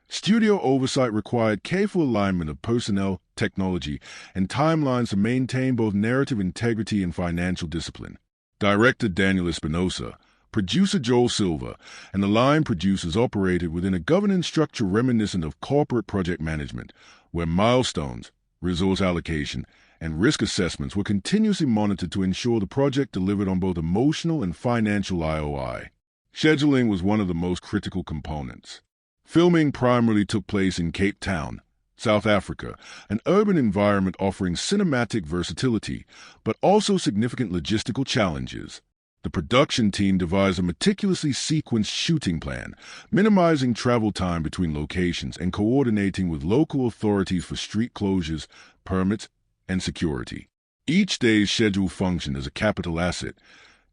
[SPEAKER 1] studio oversight required careful alignment of personnel, technology, and timelines to maintain both narrative integrity and financial discipline. Director Daniel Espinosa, producer Joel Silva, and the line producers operated within a governance structure reminiscent of corporate project management, where milestones, resource allocation, and risk assessments were continuously monitored to ensure the project delivered on both emotional and financial ROI. Scheduling was one of the most critical components. Filming primarily took place in Cape Town, South Africa, an urban environment offering cinematic versatility, but also significant logistical challenges. The production team devised a meticulously sequenced shooting plan, minimizing travel time between locations and coordinating with local authorities for street closures, permits, and security. Each day's schedule functioned as a capital asset.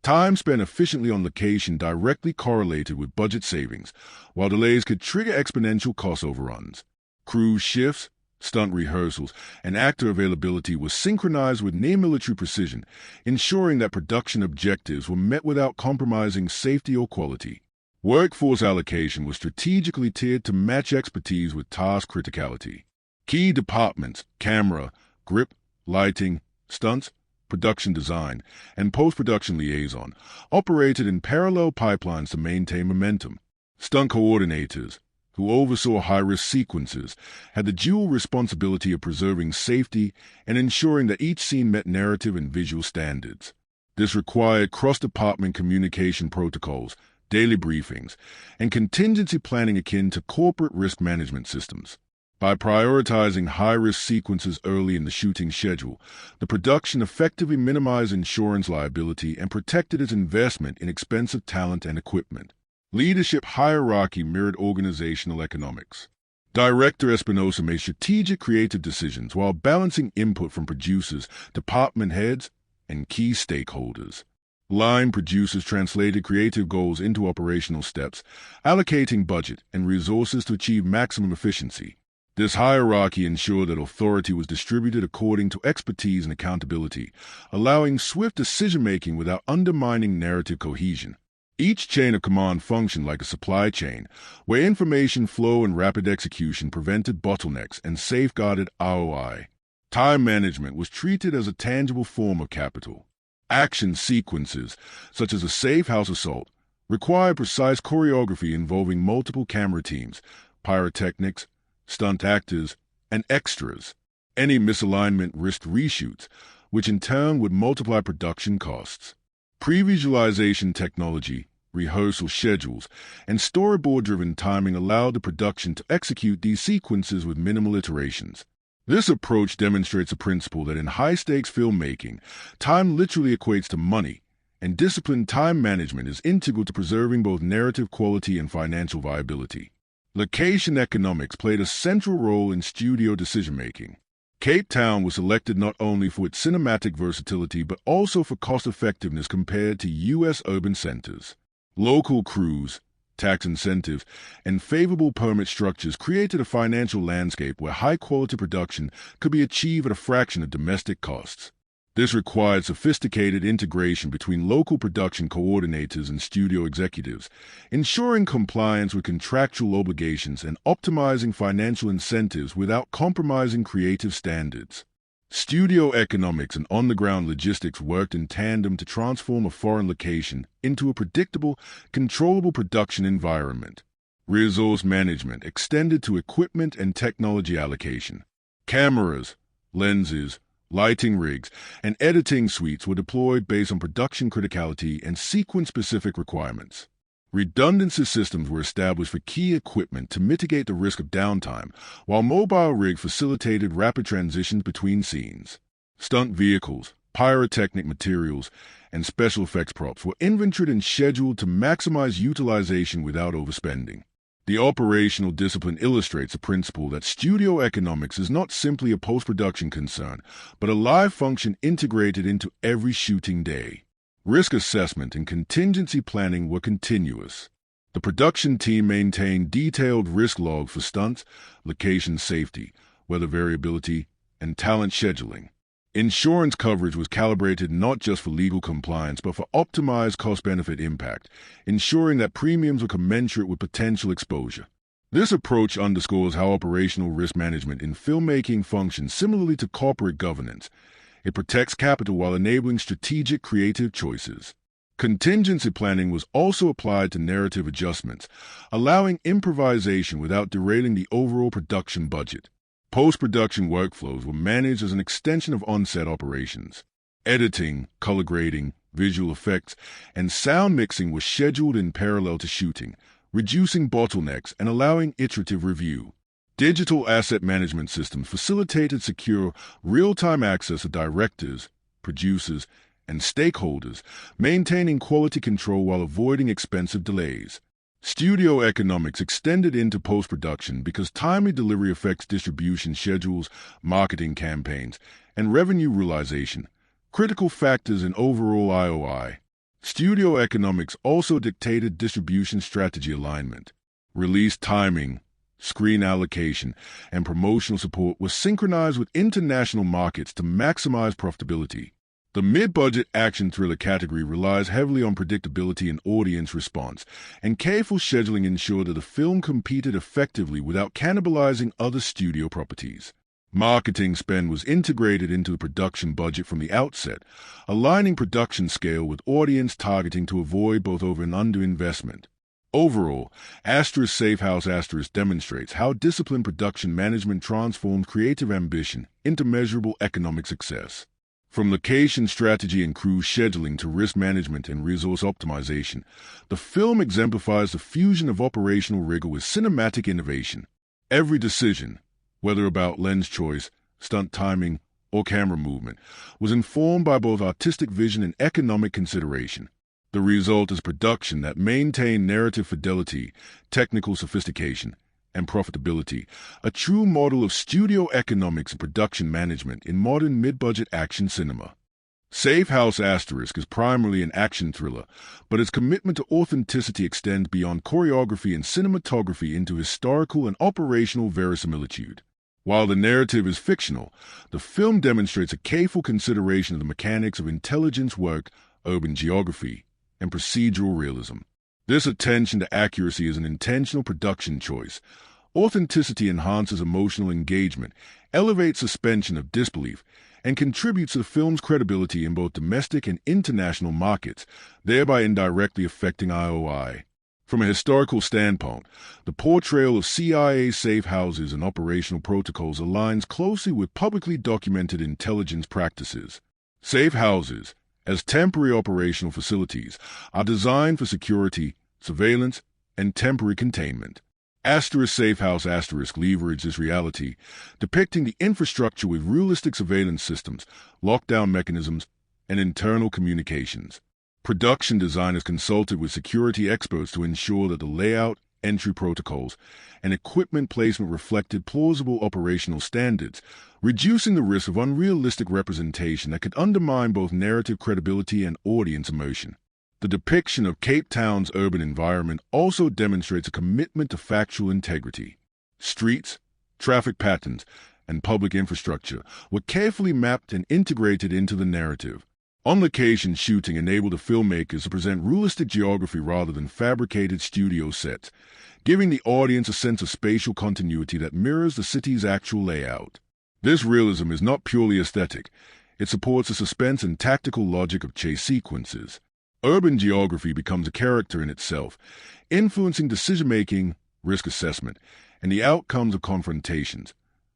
[SPEAKER 1] Time spent efficiently on location directly correlated with budget savings, while delays could trigger exponential cost overruns. Crew shifts, stunt rehearsals, and actor availability was synchronized with near-military precision, ensuring that production objectives were met without compromising safety or quality. Workforce allocation was strategically tiered to match expertise with task criticality. Key departments, camera, grip, lighting, stunts, production design, and post-production liaison, operated in parallel pipelines to maintain momentum. Stunt coordinators, who oversaw high-risk sequences, had the dual responsibility of preserving safety and ensuring that each scene met narrative and visual standards. This required cross-department communication protocols, daily briefings, and contingency planning akin to corporate risk management systems. By prioritizing high-risk sequences early in the shooting schedule, the production effectively minimized insurance liability and protected its investment in expensive talent and equipment. Leadership hierarchy mirrored organizational economics. Director Espinosa made strategic creative decisions while balancing input from producers, department heads, and key stakeholders. Line producers translated creative goals into operational steps, allocating budget and resources to achieve maximum efficiency. This hierarchy ensured that authority was distributed according to expertise and accountability, allowing swift decision-making without undermining narrative cohesion. Each chain of command functioned like a supply chain, where information flow and rapid execution prevented bottlenecks and safeguarded ROI. Time management was treated as a tangible form of capital. Action sequences, such as a safe house assault, required precise choreography involving multiple camera teams, pyrotechnics, stunt actors, and extras. Any misalignment risked reshoots, which in turn would multiply production costs. Pre-visualization technology, rehearsal schedules, and storyboard-driven timing allowed the production to execute these sequences with minimal iterations. This approach demonstrates a principle that in high-stakes filmmaking, time literally equates to money, and disciplined time management is integral to preserving both narrative quality and financial viability. Location economics played a central role in studio decision-making. Cape Town was selected not only for its cinematic versatility but also for cost-effectiveness compared to U.S. urban centers. Local crews, tax incentives, and favorable permit structures created a financial landscape where high-quality production could be achieved at a fraction of domestic costs. This required sophisticated integration between local production coordinators and studio executives, ensuring compliance with contractual obligations and optimizing financial incentives without compromising creative standards. Studio economics and on-the-ground logistics worked in tandem to transform a foreign location into a predictable, controllable production environment. Resource management extended to equipment and technology allocation. Cameras, lenses, lighting rigs, and editing suites were deployed based on production criticality and sequence-specific requirements. Redundancy systems were established for key equipment to mitigate the risk of downtime, while mobile rigs facilitated rapid transitions between scenes. Stunt vehicles, pyrotechnic materials, and special effects props were inventoried and scheduled to maximize utilization without overspending. The operational discipline illustrates the principle that studio economics is not simply a post-production concern, but a live function integrated into every shooting day. Risk assessment and contingency planning were continuous. The production team maintained detailed risk logs for stunts, location safety, weather variability, and talent scheduling. Insurance coverage was calibrated not just for legal compliance but for optimized cost-benefit impact, ensuring that premiums were commensurate with potential exposure. This approach underscores how operational risk management in filmmaking functions similarly to corporate governance. It protects capital while enabling strategic creative choices. Contingency planning was also applied to narrative adjustments, allowing improvisation without derailing the overall production budget. Post-production workflows were managed as an extension of on-set operations. Editing, color grading, visual effects, and sound mixing were scheduled in parallel to shooting, reducing bottlenecks and allowing iterative review. Digital asset management systems facilitated secure, real-time access to directors, producers, and stakeholders, maintaining quality control while avoiding expensive delays. Studio economics extended into post-production because timely delivery affects distribution schedules, marketing campaigns, and revenue realization, critical factors in overall IOI. Studio economics also dictated distribution strategy alignment. Release timing, screen allocation, and promotional support were synchronized with international markets to maximize profitability. The mid-budget action thriller category relies heavily on predictability and audience response, and careful scheduling ensured that the film competed effectively without cannibalizing other studio properties. Marketing spend was integrated into the production budget from the outset, aligning production scale with audience targeting to avoid both over and underinvestment. Overall, Safe House demonstrates how disciplined production management transforms creative ambition into measurable economic success. From location strategy and crew scheduling to risk management and resource optimization, the film exemplifies the fusion of operational rigor with cinematic innovation. Every decision, whether about lens choice, stunt timing, or camera movement, was informed by both artistic vision and economic consideration. The result is production that maintained narrative fidelity, technical sophistication, and profitability, a true model of studio economics and production management in modern mid-budget action cinema. Safe House is primarily an action thriller, but its commitment to authenticity extends beyond choreography and cinematography into historical and operational verisimilitude. While the narrative is fictional, the film demonstrates a careful consideration of the mechanics of intelligence work, urban geography, and procedural realism. This attention to accuracy is an intentional production choice. Authenticity enhances emotional engagement, elevates suspension of disbelief, and contributes to the film's credibility in both domestic and international markets, thereby indirectly affecting IOI. From a historical standpoint, the portrayal of CIA safe houses and operational protocols aligns closely with publicly documented intelligence practices. Safe houses, as temporary operational facilities, are designed for security, surveillance, and temporary containment. Safe House leverage this reality, depicting the infrastructure with realistic surveillance systems, lockdown mechanisms, and internal communications. Production designers consulted with security experts to ensure that the layout, entry protocols, and equipment placement reflected plausible operational standards, reducing the risk of unrealistic representation that could undermine both narrative credibility and audience immersion. The depiction of Cape Town's urban environment also demonstrates a commitment to factual integrity. Streets, traffic patterns, and public infrastructure were carefully mapped and integrated into the narrative. On-location shooting enabled the filmmakers to present realistic geography rather than fabricated studio sets, giving the audience a sense of spatial continuity that mirrors the city's actual layout. This realism is not purely aesthetic. It supports the suspense and tactical logic of chase sequences. Urban geography becomes a character in itself, influencing decision-making, risk assessment, and the outcomes of confrontations,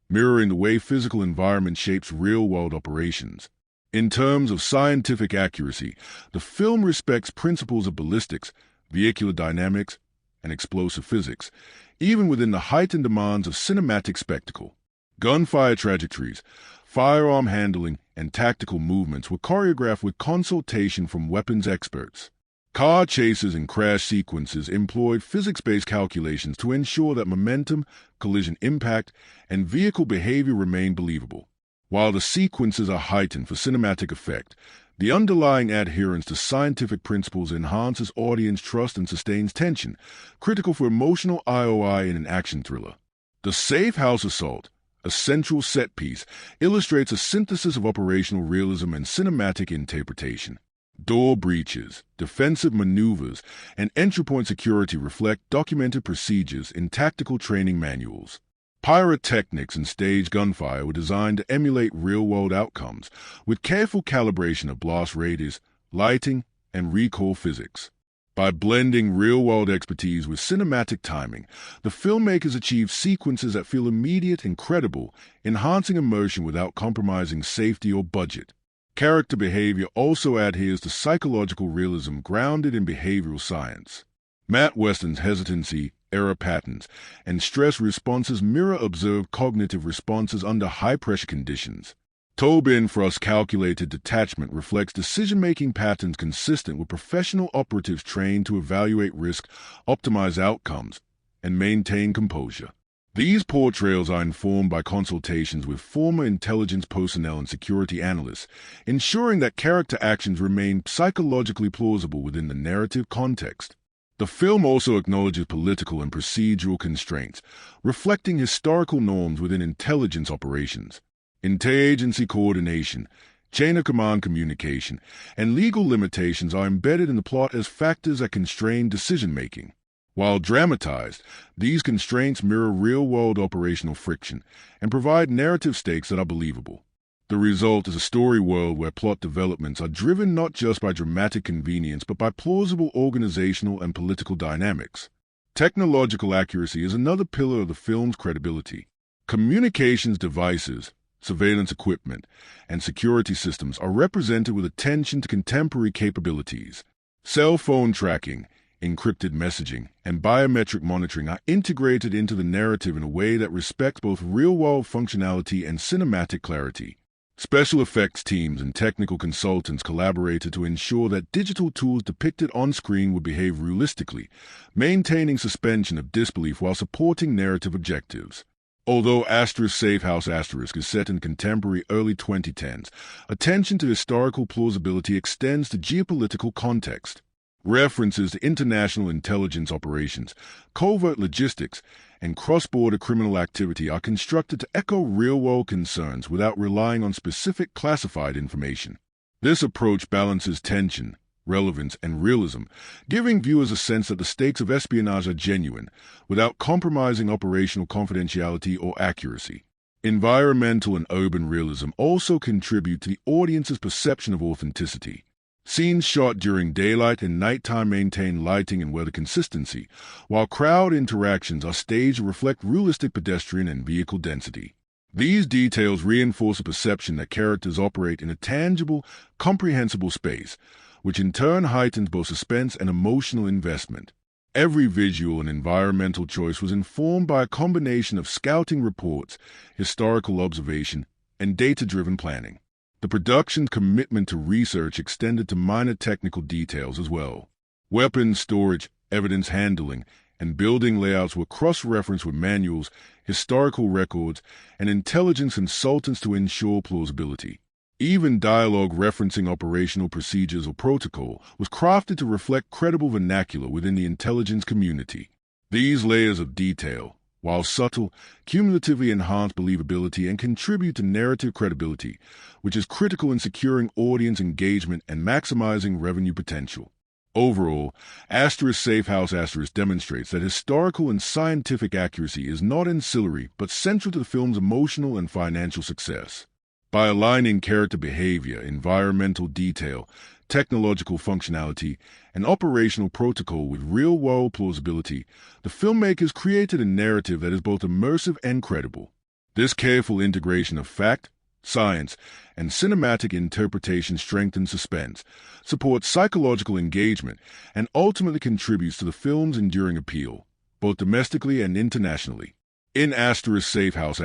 [SPEAKER 1] mirroring the way physical environment shapes real-world operations. In terms of scientific accuracy, the film respects principles of ballistics, vehicular dynamics, and explosive physics, even within the heightened demands of cinematic spectacle. Gunfire trajectories, firearm handling, and tactical movements were choreographed with consultation from weapons experts. Car chases and crash sequences employed physics-based calculations to ensure that momentum, collision impact, and vehicle behavior remain believable. While the sequences are heightened for cinematic effect, the underlying adherence to scientific principles enhances audience trust and sustains tension, critical for emotional IOI in an action thriller. The safe house assault, a central set piece, illustrates a synthesis of operational realism and cinematic interpretation. Door breaches, defensive maneuvers, and entry point security reflect documented procedures in tactical training manuals. Pyrotechnics and staged gunfire were designed to emulate real-world outcomes, with careful calibration of blast radius, lighting, and recoil physics. By blending real-world expertise with cinematic timing, the filmmakers achieved sequences that feel immediate and credible, enhancing immersion without compromising safety or budget. Character behavior also adheres to psychological realism grounded in behavioral science. Matt Weston's hesitancy, error patterns, and stress responses mirror observed cognitive responses under high-pressure conditions. Tobin Frost's calculated detachment reflects decision-making patterns consistent with professional operatives trained to evaluate risk, optimize outcomes, and maintain composure. These portrayals are informed by consultations with former intelligence personnel and security analysts, ensuring that character actions remain psychologically plausible within the narrative context. The film also acknowledges political and procedural constraints, reflecting historical norms within intelligence operations. Interagency coordination, chain of command communication, and legal limitations are embedded in the plot as factors that constrain decision-making. While dramatized, these constraints mirror real-world operational friction and provide narrative stakes that are believable. The result is a story world where plot developments are driven not just by dramatic convenience but by plausible organizational and political dynamics. Technological accuracy is another pillar of the film's credibility. Communications devices, surveillance equipment, and security systems are represented with attention to contemporary capabilities. Cell phone tracking, encrypted messaging, and biometric monitoring are integrated into the narrative in a way that respects both real-world functionality and cinematic clarity. Special effects teams and technical consultants collaborated to ensure that digital tools depicted on screen would behave realistically, maintaining suspension of disbelief while supporting narrative objectives. Although Safe House is set in contemporary early 2010s, attention to historical plausibility extends to geopolitical context. References to international intelligence operations, covert logistics, and cross-border criminal activity are constructed to echo real-world concerns without relying on specific classified information. This approach balances tension, relevance, and realism, giving viewers a sense that the stakes of espionage are genuine, without compromising operational confidentiality or accuracy. Environmental and urban realism also contribute to the audience's perception of authenticity. Scenes shot during daylight and nighttime maintain lighting and weather consistency, while crowd interactions are staged to reflect realistic pedestrian and vehicle density. These details reinforce a perception that characters operate in a tangible, comprehensible space, which in turn heightens both suspense and emotional investment. Every visual and environmental choice was informed by a combination of scouting reports, historical observation, and data-driven planning. The production's commitment to research extended to minor technical details as well. Weapons storage, evidence handling, and building layouts were cross-referenced with manuals, historical records, and intelligence consultants to ensure plausibility. Even dialogue referencing operational procedures or protocol was crafted to reflect credible vernacular within the intelligence community. These layers of detail, while subtle, cumulatively enhance believability and contribute to narrative credibility, which is critical in securing audience engagement and maximizing revenue potential. Overall, Safe House demonstrates that historical and scientific accuracy is not ancillary but central to the film's emotional and financial success. By aligning character behavior, environmental detail, technological functionality, and operational protocol with real-world plausibility, the filmmakers created a narrative that is both immersive and credible. This careful integration of fact, science, and cinematic interpretation strengthens suspense, supports psychological engagement, and ultimately contributes to the film's enduring appeal, both domestically and internationally. In Safe House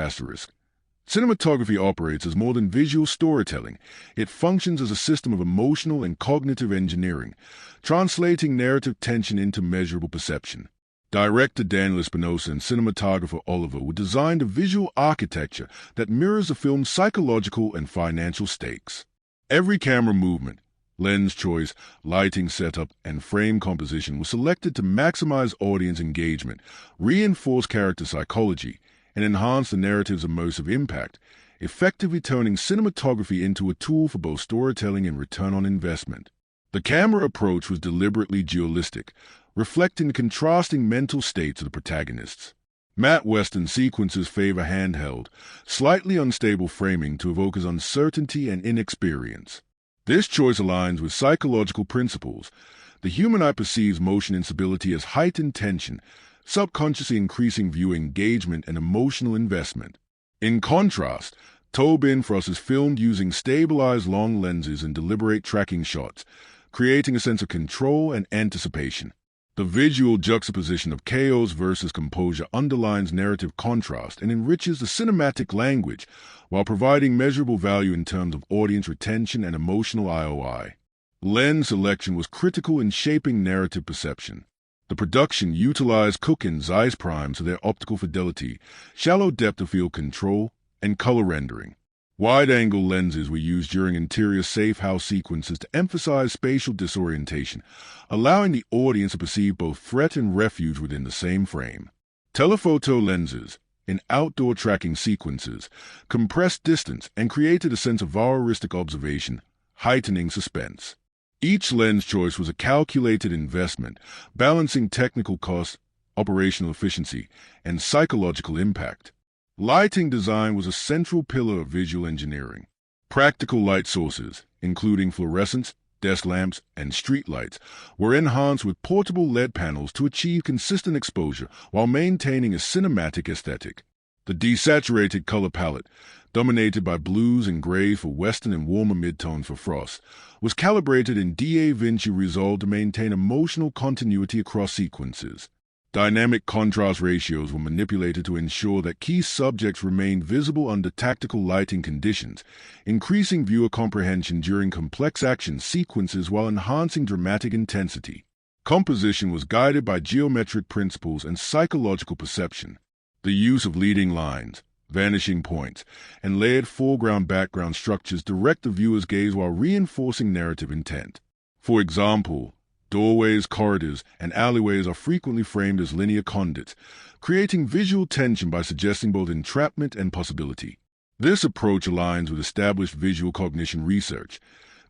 [SPEAKER 1] cinematography operates as more than visual storytelling. It functions as a system of emotional and cognitive engineering, translating narrative tension into measurable perception. Director Daniel Espinosa and cinematographer Oliver were designed a visual architecture that mirrors the film's psychological and financial stakes. Every camera movement, lens choice, lighting setup, and frame composition was selected to maximize audience engagement, reinforce character psychology, and enhance the narrative's immersive impact, effectively turning cinematography into a tool for both storytelling and return on investment. The camera approach was deliberately dualistic, reflecting the contrasting mental states of the protagonists. Matte Western sequences favor handheld, slightly unstable framing to evoke his uncertainty and inexperience. This choice aligns with psychological principles. The human eye perceives motion instability as heightened tension, subconsciously increasing viewer engagement and emotional investment. In contrast, Tobin Frost is filmed using stabilized long lenses and deliberate tracking shots, creating a sense of control and anticipation. The visual juxtaposition of chaos versus composure underlines narrative contrast and enriches the cinematic language while providing measurable value in terms of audience retention and emotional IOI. Lens selection was critical in shaping narrative perception. The production utilized Cooke and Zeiss primes for their optical fidelity, shallow depth of field control, and color rendering. Wide-angle lenses were used during interior safe house sequences to emphasize spatial disorientation, allowing the audience to perceive both threat and refuge within the same frame. Telephoto lenses, in outdoor tracking sequences, compressed distance and created a sense of voyeuristic observation, heightening suspense. Each lens choice was a calculated investment, balancing technical cost, operational efficiency, and psychological impact. Lighting design was a central pillar of visual engineering. Practical light sources, including fluorescents, desk lamps, and street lights, were enhanced with portable LED panels to achieve consistent exposure while maintaining a cinematic aesthetic. The desaturated color palette, dominated by blues and grays for Western and warmer midtones for Frost, was calibrated in Da Vinci Resolve to maintain emotional continuity across sequences. Dynamic contrast ratios were manipulated to ensure that key subjects remained visible under tactical lighting conditions, increasing viewer comprehension during complex action sequences while enhancing dramatic intensity. Composition was guided by geometric principles and psychological perception. The use of leading lines, vanishing points, and layered foreground-background structures direct the viewer's gaze while reinforcing narrative intent. For example, doorways, corridors, and alleyways are frequently framed as linear conduits, creating visual tension by suggesting both entrapment and possibility. This approach aligns with established visual cognition research.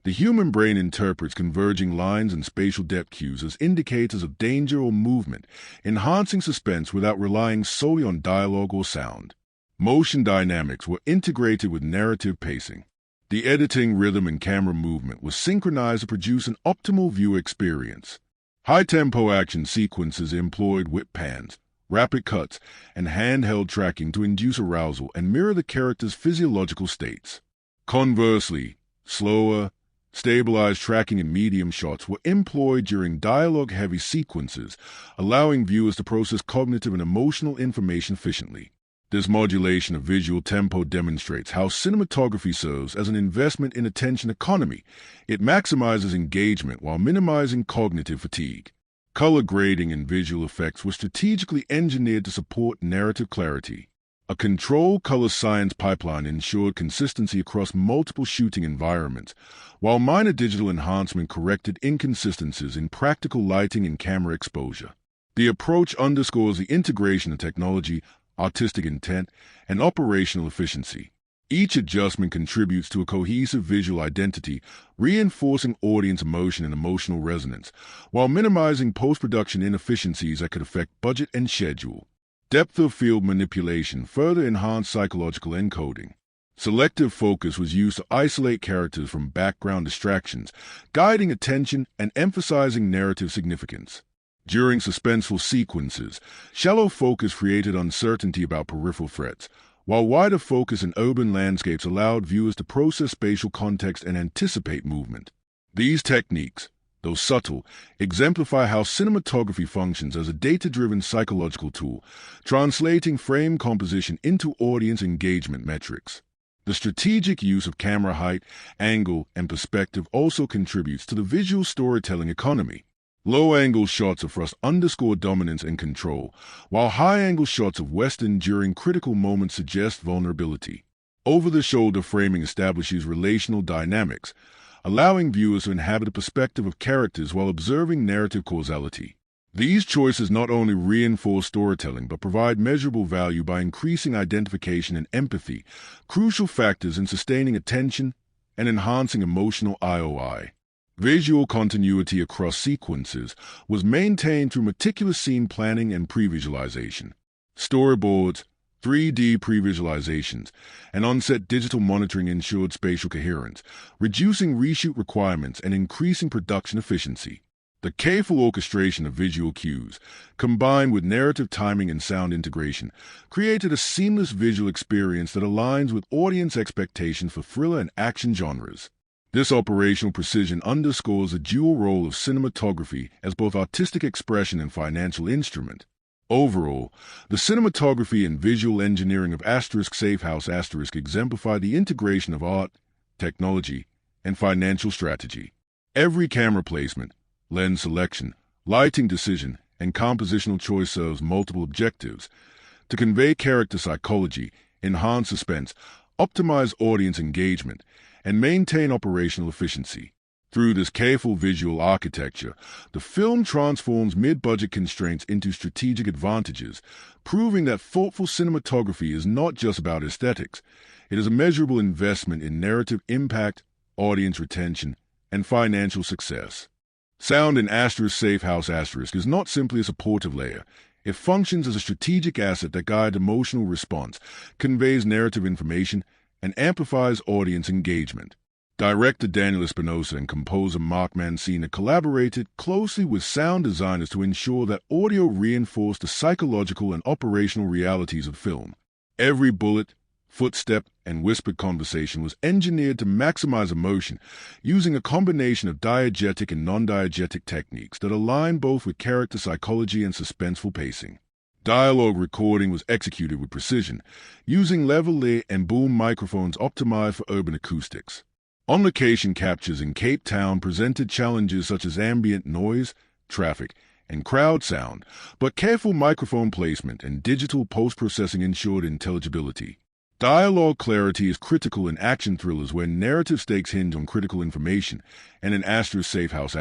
[SPEAKER 1] The human brain interprets converging lines and spatial depth cues as indicators of danger or movement, enhancing suspense without relying solely on dialogue or sound. Motion dynamics were integrated with narrative pacing. The editing, rhythm, and camera movement was synchronized to produce an optimal viewer experience. High-tempo action sequences employed whip pans, rapid cuts, and handheld tracking to induce arousal and mirror the character's physiological states. Conversely, slower, stabilized tracking and medium shots were employed during dialogue-heavy sequences, allowing viewers to process cognitive and emotional information efficiently. This modulation of visual tempo demonstrates how cinematography serves as an investment in attention economy. It maximizes engagement while minimizing cognitive fatigue. Color grading and visual effects were strategically engineered to support narrative clarity. A controlled color science pipeline ensured consistency across multiple shooting environments, while minor digital enhancement corrected inconsistencies in practical lighting and camera exposure. The approach underscores the integration of technology, artistic intent, and operational efficiency. Each adjustment contributes to a cohesive visual identity, reinforcing audience emotion and emotional resonance, while minimizing post-production inefficiencies that could affect budget and schedule. Depth of field manipulation further enhanced psychological encoding. Selective focus was used to isolate characters from background distractions, guiding attention and emphasizing narrative significance. During suspenseful sequences, shallow focus created uncertainty about peripheral threats, while wider focus in urban landscapes allowed viewers to process spatial context and anticipate movement. These techniques, though subtle, exemplify how cinematography functions as a data-driven psychological tool, translating frame composition into audience engagement metrics. The strategic use of camera height, angle, and perspective also contributes to the visual storytelling economy. Low-angle shots of thrust underscore dominance and control, while high-angle shots of Western during critical moments suggest vulnerability. Over-the-shoulder framing establishes relational dynamics, allowing viewers to inhabit a perspective of characters while observing narrative causality. These choices not only reinforce storytelling but provide measurable value by increasing identification and empathy, crucial factors in sustaining attention and enhancing emotional IOI. Visual continuity across sequences was maintained through meticulous scene planning and pre-visualization. Storyboards, 3D pre-visualizations, and on-set digital monitoring ensured spatial coherence, reducing reshoot requirements and increasing production efficiency. The careful orchestration of visual cues, combined with narrative timing and sound integration, created a seamless visual experience that aligns with audience expectations for thriller and action genres. This operational precision underscores the dual role of cinematography as both artistic expression and financial instrument. Overall, the cinematography and visual engineering of Safe House exemplify the integration of art, technology, and financial strategy. Every camera placement, lens selection, lighting decision, and compositional choice serves multiple objectives: to convey character psychology, enhance suspense, optimize audience engagement, and maintain operational efficiency. Through this careful visual architecture, the film transforms mid-budget constraints into strategic advantages, proving that thoughtful cinematography is not just about aesthetics. It is a measurable investment in narrative impact, audience retention, and financial success. Sound in Safe House is not simply a supportive layer. It functions as a strategic asset that guides emotional response, conveys narrative information, and amplifies audience engagement. Director Daniel Espinosa and composer Mark Mancina collaborated closely with sound designers to ensure that audio reinforced the psychological and operational realities of film. Every bullet, footstep, and whispered conversation was engineered to maximize emotion, using a combination of diegetic and non-diegetic techniques that align both with character psychology and suspenseful pacing. Dialogue recording was executed with precision, using lavalier and boom microphones optimized for urban acoustics. On-location captures in Cape Town presented challenges such as ambient noise, traffic, and crowd sound, but careful microphone placement and digital post-processing ensured intelligibility. Dialogue clarity is critical in action thrillers where narrative stakes hinge on critical information, and in Safe House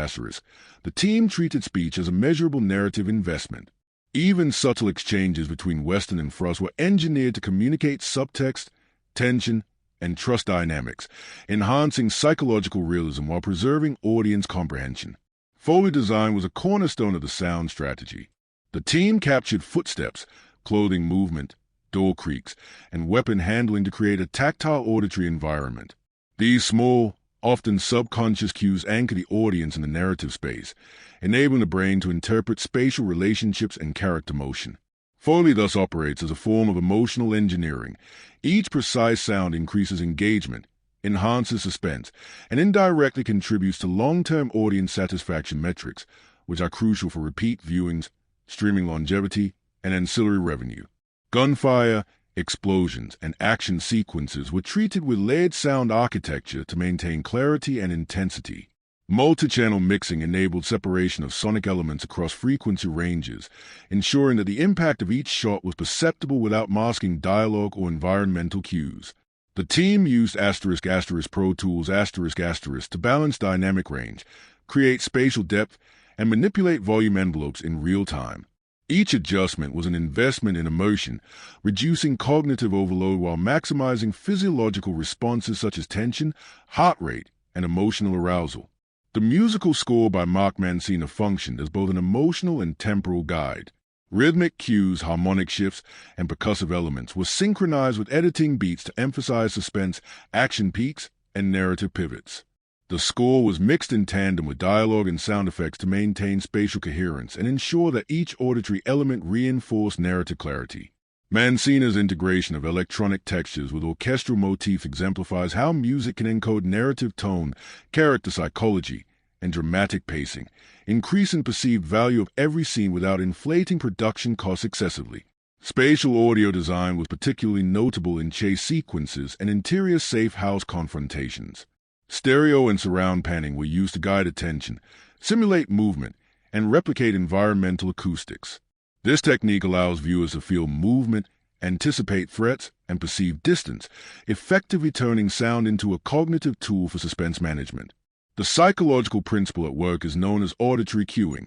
[SPEAKER 1] the team treated speech as a measurable narrative investment. Even subtle exchanges between Western and thrust were engineered to communicate subtext, tension, and trust dynamics, enhancing psychological realism while preserving audience comprehension. Foley design was a cornerstone of the sound strategy. The team captured footsteps, clothing movement, door creaks, and weapon handling to create a tactile auditory environment. These small, often subconscious cues anchor the audience in the narrative space, enabling the brain to interpret spatial relationships and character motion. Foley thus operates as a form of emotional engineering. Each precise sound increases engagement, enhances suspense, and indirectly contributes to long-term audience satisfaction metrics, which are crucial for repeat viewings, streaming longevity, and ancillary revenue. Gunfire, explosions, and action sequences were treated with layered sound architecture to maintain clarity and intensity. Multi-channel mixing enabled separation of sonic elements across frequency ranges, ensuring that the impact of each shot was perceptible without masking dialogue or environmental cues. The team used Pro Tools to balance dynamic range, create spatial depth, and manipulate volume envelopes in real time. Each adjustment was an investment in emotion, reducing cognitive overload while maximizing physiological responses such as tension, heart rate, and emotional arousal. The musical score by Mark Mancina functioned as both an emotional and temporal guide. Rhythmic cues, harmonic shifts, and percussive elements were synchronized with editing beats to emphasize suspense, action peaks, and narrative pivots. The score was mixed in tandem with dialogue and sound effects to maintain spatial coherence and ensure that each auditory element reinforced narrative clarity. Mancina's integration of electronic textures with orchestral motifs exemplifies how music can encode narrative tone, character psychology, and dramatic pacing, increasing perceived value of every scene without inflating production costs excessively. Spatial audio design was particularly notable in chase sequences and interior safe house confrontations. Stereo and surround panning were used to guide attention, simulate movement, and replicate environmental acoustics. This technique allows viewers to feel movement, anticipate threats, and perceive distance, effectively turning sound into a cognitive tool for suspense management. The psychological principle at work is known as auditory cueing.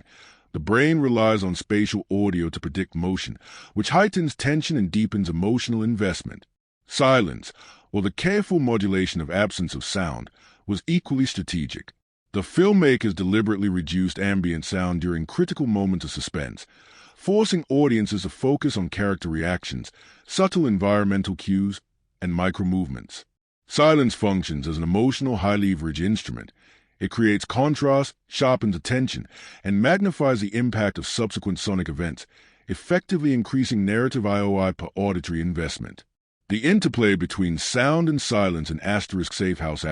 [SPEAKER 1] The brain relies on spatial audio to predict motion, which heightens tension and deepens emotional investment. Silence, or the careful modulation of absence of sound, was equally strategic. The filmmakers deliberately reduced ambient sound during critical moments of suspense, forcing audiences to focus on character reactions, subtle environmental cues, and micro-movements. Silence functions as an emotional high-leverage instrument. It creates contrast, sharpens attention, and magnifies the impact of subsequent sonic events, effectively increasing narrative IOI per auditory investment. The interplay between sound and silence in *Safe House*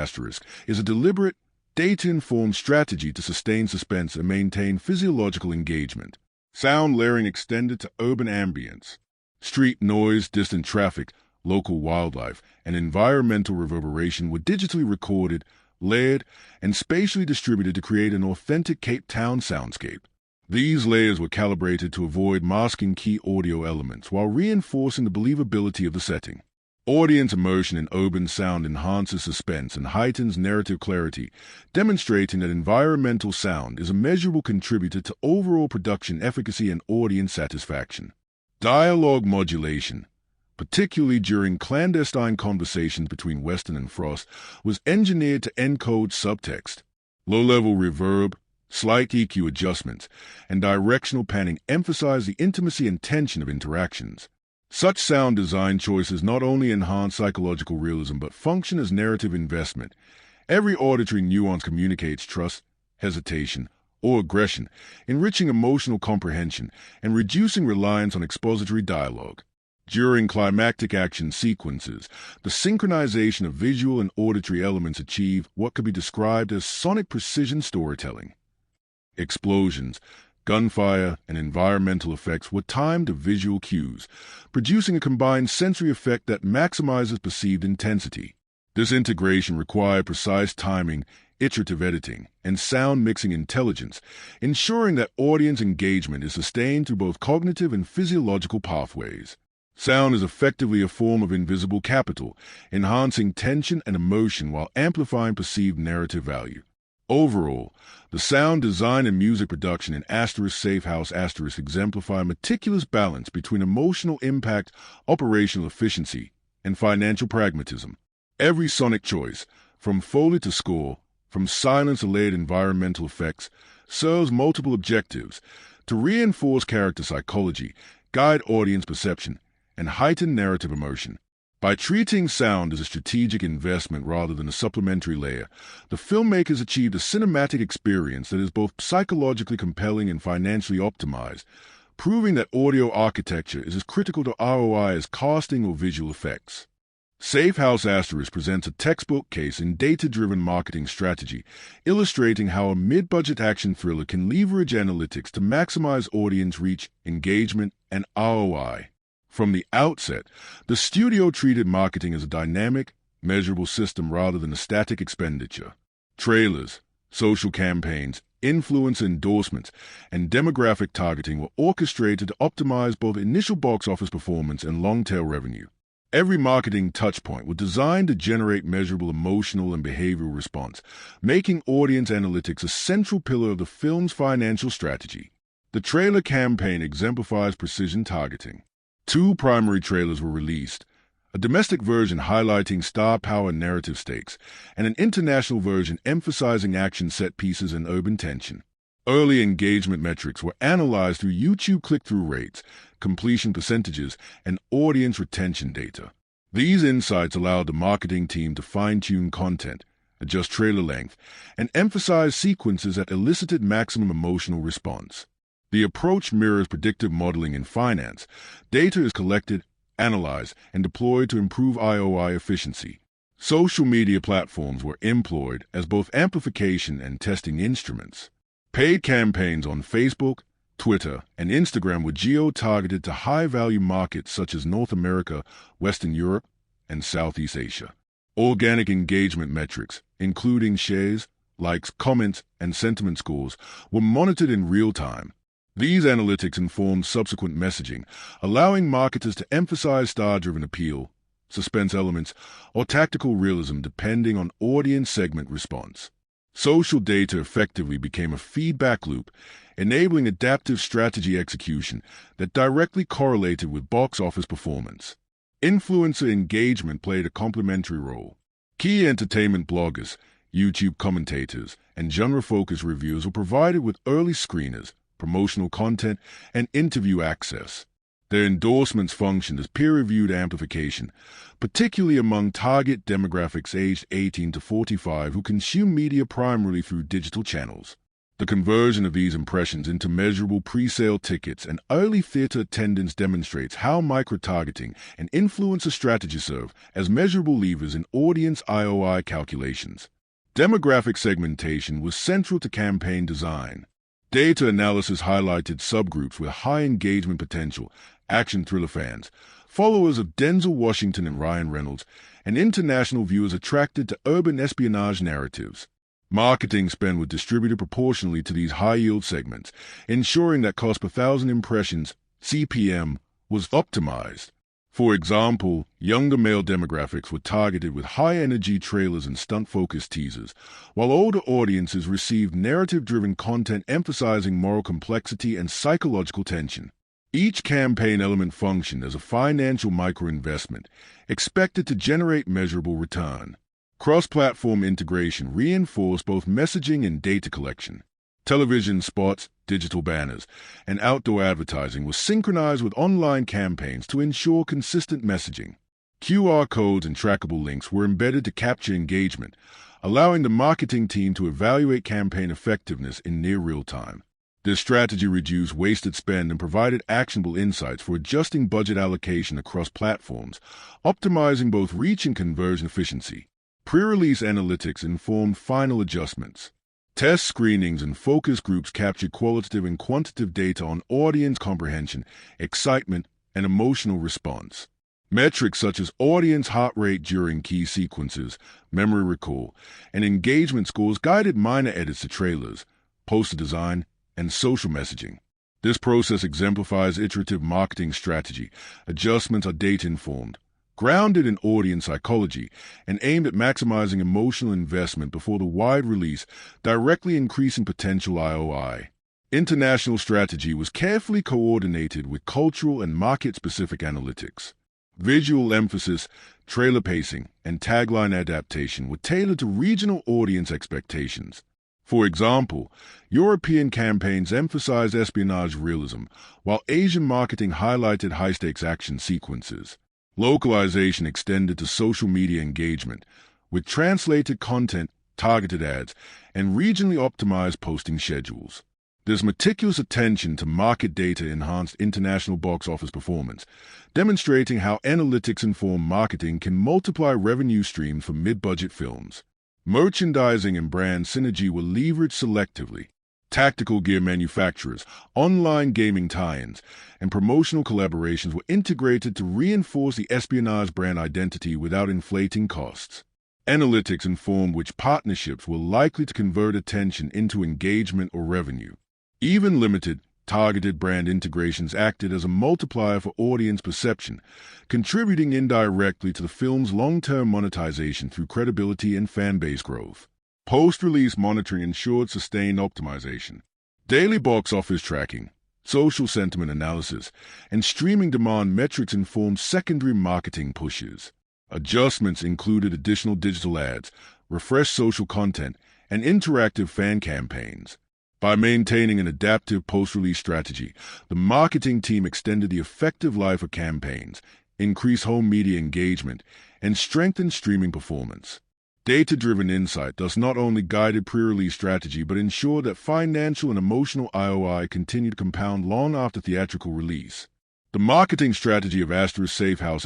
[SPEAKER 1] is a deliberate, data-informed strategy to sustain suspense and maintain physiological engagement. Sound layering extended to urban ambience. Street noise, distant traffic, local wildlife, and environmental reverberation were digitally recorded, layered, and spatially distributed to create an authentic Cape Town soundscape. These layers were calibrated to avoid masking key audio elements while reinforcing the believability of the setting. Audience immersion in urban sound enhances suspense and heightens narrative clarity, demonstrating that environmental sound is a measurable contributor to overall production efficacy and audience satisfaction. Dialogue modulation, particularly during clandestine conversations between Weston and Frost, was engineered to encode subtext. Low-level reverb, slight EQ adjustments, and directional panning emphasize the intimacy and tension of interactions. Such sound design choices not only enhance psychological realism but function as narrative investment. Every auditory nuance communicates trust, hesitation, or aggression, enriching emotional comprehension and reducing reliance on expository dialogue. During climactic action sequences, the synchronization of visual and auditory elements achieve what could be described as sonic precision storytelling. Explosions, gunfire, and environmental effects were timed to visual cues, producing a combined sensory effect that maximizes perceived intensity. This integration required precise timing, iterative editing, and sound mixing intelligence, ensuring that audience engagement is sustained through both cognitive and physiological pathways. Sound is effectively a form of invisible capital, enhancing tension and emotion while amplifying perceived narrative value. Overall, the sound design and music production in *Safe House* exemplify a meticulous balance between emotional impact, operational efficiency, and financial pragmatism. Every sonic choice, from Foley to score, from silence to layered environmental effects, serves multiple objectives: to reinforce character psychology, guide audience perception, and heighten narrative immersion. By treating sound as a strategic investment rather than a supplementary layer, the filmmakers achieved a cinematic experience that is both psychologically compelling and financially optimized, proving that audio architecture is as critical to ROI as casting or visual effects. Safe House * presents a textbook case in data-driven marketing strategy, illustrating how a mid-budget action thriller can leverage analytics to maximize audience reach, engagement, and ROI. From the outset, the studio treated marketing as a dynamic, measurable system rather than a static expenditure. Trailers, social campaigns, influencer endorsements, and demographic targeting were orchestrated to optimize both initial box office performance and long-tail revenue. Every marketing touchpoint was designed to generate measurable emotional and behavioral response, making audience analytics a central pillar of the film's financial strategy. The trailer campaign exemplifies precision targeting. Two primary trailers were released, a domestic version highlighting star power and narrative stakes, and an international version emphasizing action set pieces and urban tension. Early engagement metrics were analyzed through YouTube click-through rates, completion percentages, and audience retention data. These insights allowed the marketing team to fine-tune content, adjust trailer length, and emphasize sequences that elicited maximum emotional response. The approach mirrors predictive modeling in finance. Data is collected, analyzed, and deployed to improve ROI efficiency. Social media platforms were employed as both amplification and testing instruments. Paid campaigns on Facebook, Twitter, and Instagram were geo-targeted to high-value markets such as North America, Western Europe, and Southeast Asia. Organic engagement metrics, including shares, likes, comments, and sentiment scores, were monitored in real time. These analytics informed subsequent messaging, allowing marketers to emphasize star-driven appeal, suspense elements, or tactical realism depending on audience segment response. Social data effectively became a feedback loop, enabling adaptive strategy execution that directly correlated with box office performance. Influencer engagement played a complementary role. Key entertainment bloggers, YouTube commentators, and genre-focused reviewers were provided with early screeners, promotional content, and interview access. Their endorsements functioned as peer-reviewed amplification, particularly among target demographics aged 18 to 45 who consume media primarily through digital channels. The conversion of these impressions into measurable pre-sale tickets and early theater attendance demonstrates how micro-targeting and influencer strategies serve as measurable levers in audience ROI calculations. Demographic segmentation was central to campaign design. Data analysis highlighted subgroups with high engagement potential: action thriller fans, followers of Denzel Washington and Reynolds, and international viewers attracted to urban espionage narratives. Marketing spend was distributed proportionally to these high-yield segments, ensuring that cost per thousand impressions, CPM, was optimized. For example, younger male demographics were targeted with high-energy trailers and stunt-focused teasers, while older audiences received narrative-driven content emphasizing moral complexity and psychological tension. Each campaign element functioned as a financial micro-investment, expected to generate measurable return. Cross-platform integration reinforced both messaging and data collection. Television spots, digital banners, and outdoor advertising were synchronized with online campaigns to ensure consistent messaging. QR codes and trackable links were embedded to capture engagement, allowing the marketing team to evaluate campaign effectiveness in near real time. This strategy reduced wasted spend and provided actionable insights for adjusting budget allocation across platforms, optimizing both reach and conversion efficiency. Pre-release analytics informed final adjustments. Test screenings and focus groups captured qualitative and quantitative data on audience comprehension, excitement, and emotional response. Metrics such as audience heart rate during key sequences, memory recall, and engagement scores guided minor edits to trailers, poster design, and social messaging. This process exemplifies iterative marketing strategy. Adjustments are data-informed, grounded in audience psychology, and aimed at maximizing emotional investment before the wide release, directly increasing potential ROI. International strategy was carefully coordinated with cultural and market-specific analytics. Visual emphasis, trailer pacing, and tagline adaptation were tailored to regional audience expectations. For example, European campaigns emphasized espionage realism, while Asian marketing highlighted high-stakes action sequences. Localization extended to social media engagement, with translated content, targeted ads, and regionally optimized posting schedules. This meticulous attention to market data enhanced international box office performance, demonstrating how analytics-informed marketing can multiply revenue streams for mid-budget films. Merchandising and brand synergy were leveraged selectively. Tactical gear manufacturers, online gaming tie-ins, and promotional collaborations were integrated to reinforce the espionage brand identity without inflating costs. Analytics informed which partnerships were likely to convert attention into engagement or revenue. Even limited, targeted brand integrations acted as a multiplier for audience perception, contributing indirectly to the film's long-term monetization through credibility and fan base growth. Post-release monitoring ensured sustained optimization. Daily box office tracking, social sentiment analysis, and streaming demand metrics informed secondary marketing pushes. Adjustments included additional digital ads, refreshed social content, and interactive fan campaigns. By maintaining an adaptive post-release strategy, the marketing team extended the effective life of campaigns, increased home media engagement, and strengthened streaming performance. Data-driven insight thus not only guided pre-release strategy but ensured that financial and emotional ROI continued to compound long after theatrical release. The marketing strategy of Safe House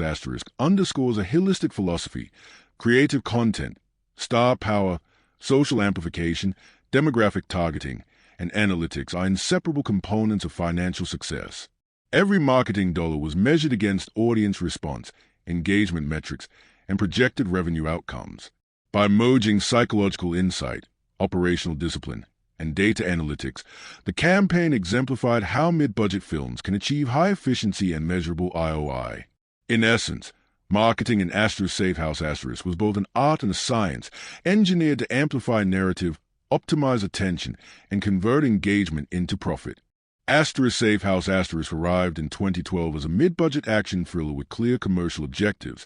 [SPEAKER 1] underscores a holistic philosophy: creative content, star power, social amplification, demographic targeting, and analytics are inseparable components of financial success. Every marketing dollar was measured against audience response, engagement metrics, and projected revenue outcomes. By merging psychological insight, operational discipline, and data analytics, the campaign exemplified how mid-budget films can achieve high efficiency and measurable ROI. In essence, marketing in Safe House was both an art and a science, engineered to amplify narrative, optimize attention, and convert engagement into profit. Safe House arrived in 2012 as a mid-budget action thriller with clear commercial objectives,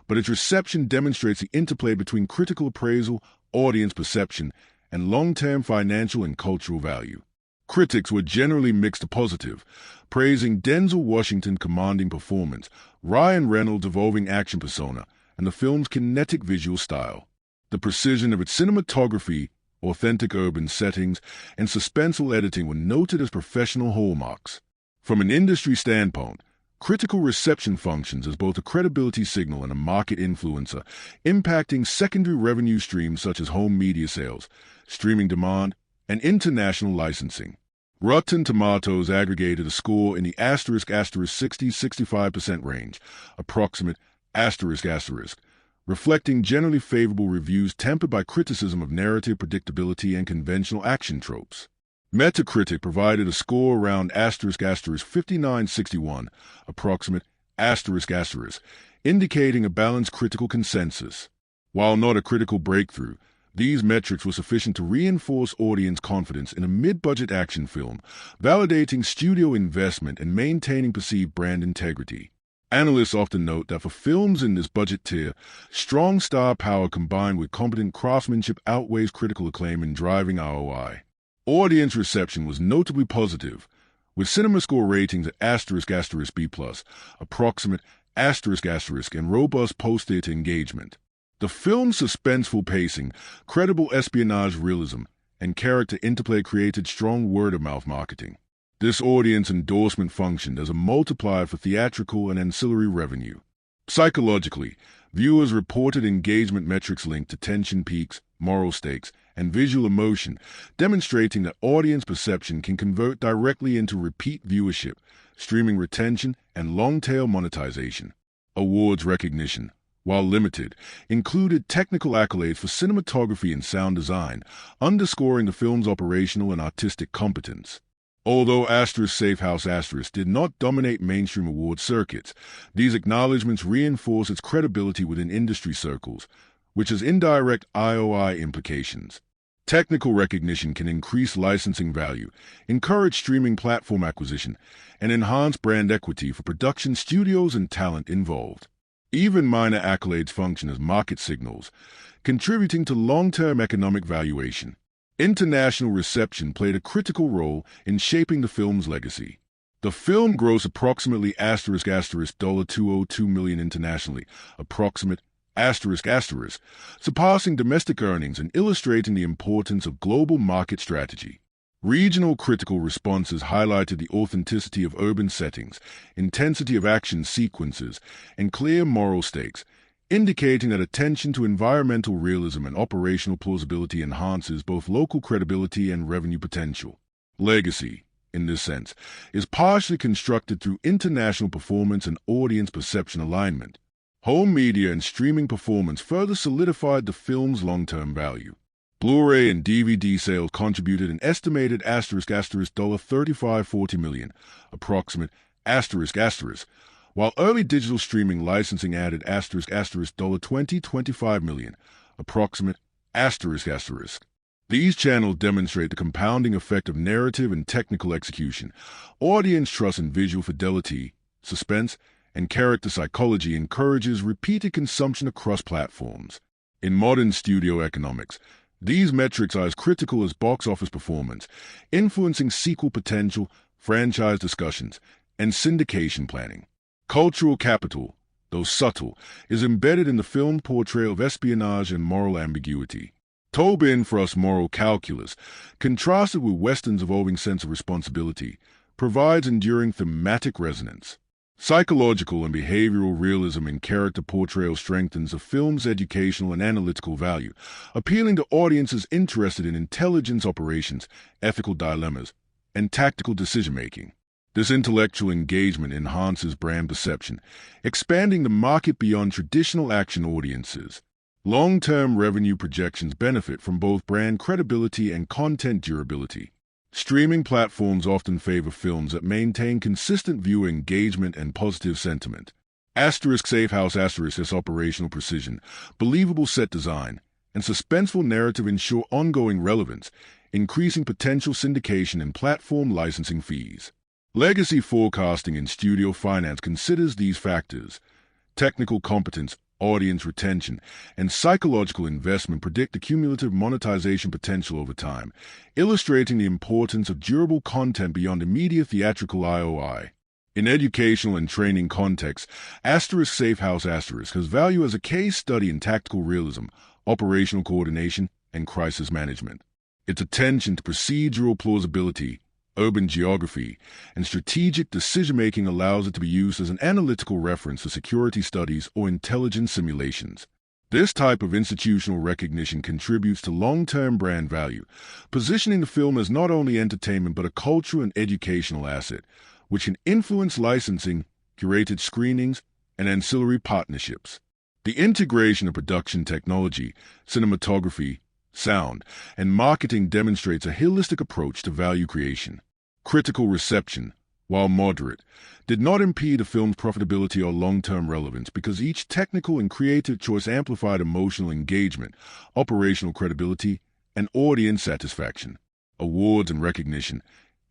[SPEAKER 1] but its reception demonstrates the interplay between critical appraisal, audience perception, and long-term financial and cultural value. Critics were generally mixed to positive, praising Denzel Washington's commanding performance, Ryan Reynolds' evolving action persona, and the film's kinetic visual style. The precision of its cinematography, authentic urban settings, and suspenseful editing were noted as professional hallmarks. From an industry standpoint, critical reception functions as both a credibility signal and a market influencer, impacting secondary revenue streams such as home media sales, streaming demand, and international licensing. Rotten Tomatoes aggregated a score in the *60-65% range, approximate **, reflecting generally favorable reviews tempered by criticism of narrative predictability and conventional action tropes. Metacritic provided a score around *59-61, approximate **, indicating a balanced critical consensus. While not a critical breakthrough, these metrics were sufficient to reinforce audience confidence in a mid-budget action film, validating studio investment and maintaining perceived brand integrity. Analysts often note that for films in this budget tier, strong star power combined with competent craftsmanship outweighs critical acclaim in driving ROI. Audience reception was notably positive, with CinemaScore ratings at **B+, approximate **, and robust post-theater engagement. The film's suspenseful pacing, credible espionage realism, and character interplay created strong word-of-mouth marketing. This audience endorsement functioned as a multiplier for theatrical and ancillary revenue. Psychologically, viewers reported engagement metrics linked to tension peaks, moral stakes, and visual emotion, demonstrating that audience perception can convert directly into repeat viewership, streaming retention, and long-tail monetization. Awards recognition, while limited, included technical accolades for cinematography and sound design, underscoring the film's operational and artistic competence. Although Safe House did not dominate mainstream award circuits, these acknowledgments reinforce its credibility within industry circles, which has indirect ROI implications. Technical recognition can increase licensing value, encourage streaming platform acquisition, and enhance brand equity for production studios and talent involved. Even minor accolades function as market signals, contributing to long-term economic valuation. International reception played a critical role in shaping the film's legacy. The film grossed approximately $202 million internationally, approximate surpassing domestic earnings and illustrating the importance of global market strategy. Regional critical responses highlighted the authenticity of urban settings, intensity of action sequences, and clear moral stakes, indicating that attention to environmental realism and operational plausibility enhances both local credibility and revenue potential. Legacy, in this sense, is partially constructed through international performance and audience perception alignment. Home media and streaming performance further solidified the film's long-term value. Blu-ray and DVD sales contributed an estimated $35-40 million, approximate while early digital streaming licensing added $20-25 million, approximate These channels demonstrate the compounding effect of narrative and technical execution. Audience trust in visual fidelity, suspense, and character psychology encourages repeated consumption across platforms. In modern studio economics, these metrics are as critical as box office performance, influencing sequel potential, franchise discussions, and syndication planning. Cultural capital, though subtle, is embedded in the film portrayal of espionage and moral ambiguity. Tobin Frost's moral calculus, contrasted with Western's evolving sense of responsibility, provides enduring thematic resonance. Psychological and behavioral realism in character portrayal strengthens a film's educational and analytical value, appealing to audiences interested in intelligence operations, ethical dilemmas, and tactical decision-making. This intellectual engagement enhances brand perception, expanding the market beyond traditional action audiences. Long-term revenue projections benefit from both brand credibility and content durability. Streaming platforms often favor films that maintain consistent viewer engagement and positive sentiment. Safe House its operational precision, believable set design, and suspenseful narrative ensure ongoing relevance, increasing potential syndication and platform licensing fees. Legacy forecasting in studio finance considers these factors. Technical competence, audience retention, and psychological investment predict the cumulative monetization potential over time, illustrating the importance of durable content beyond immediate theatrical IOI. In educational and training contexts, Safe House has value as a case study in tactical realism, operational coordination, and crisis management. Its attention to procedural plausibility, urban geography, and strategic decision-making allows it to be used as an analytical reference for security studies or intelligence simulations. This type of institutional recognition contributes to long-term brand value, positioning the film as not only entertainment but a cultural and educational asset, which can influence licensing, curated screenings, and ancillary partnerships. The integration of production technology, cinematography, sound, and marketing demonstrates a holistic approach to value creation. Critical reception, while moderate, did not impede the film's profitability or long-term relevance because each technical and creative choice amplified emotional engagement, operational credibility, and audience satisfaction. Awards and recognition,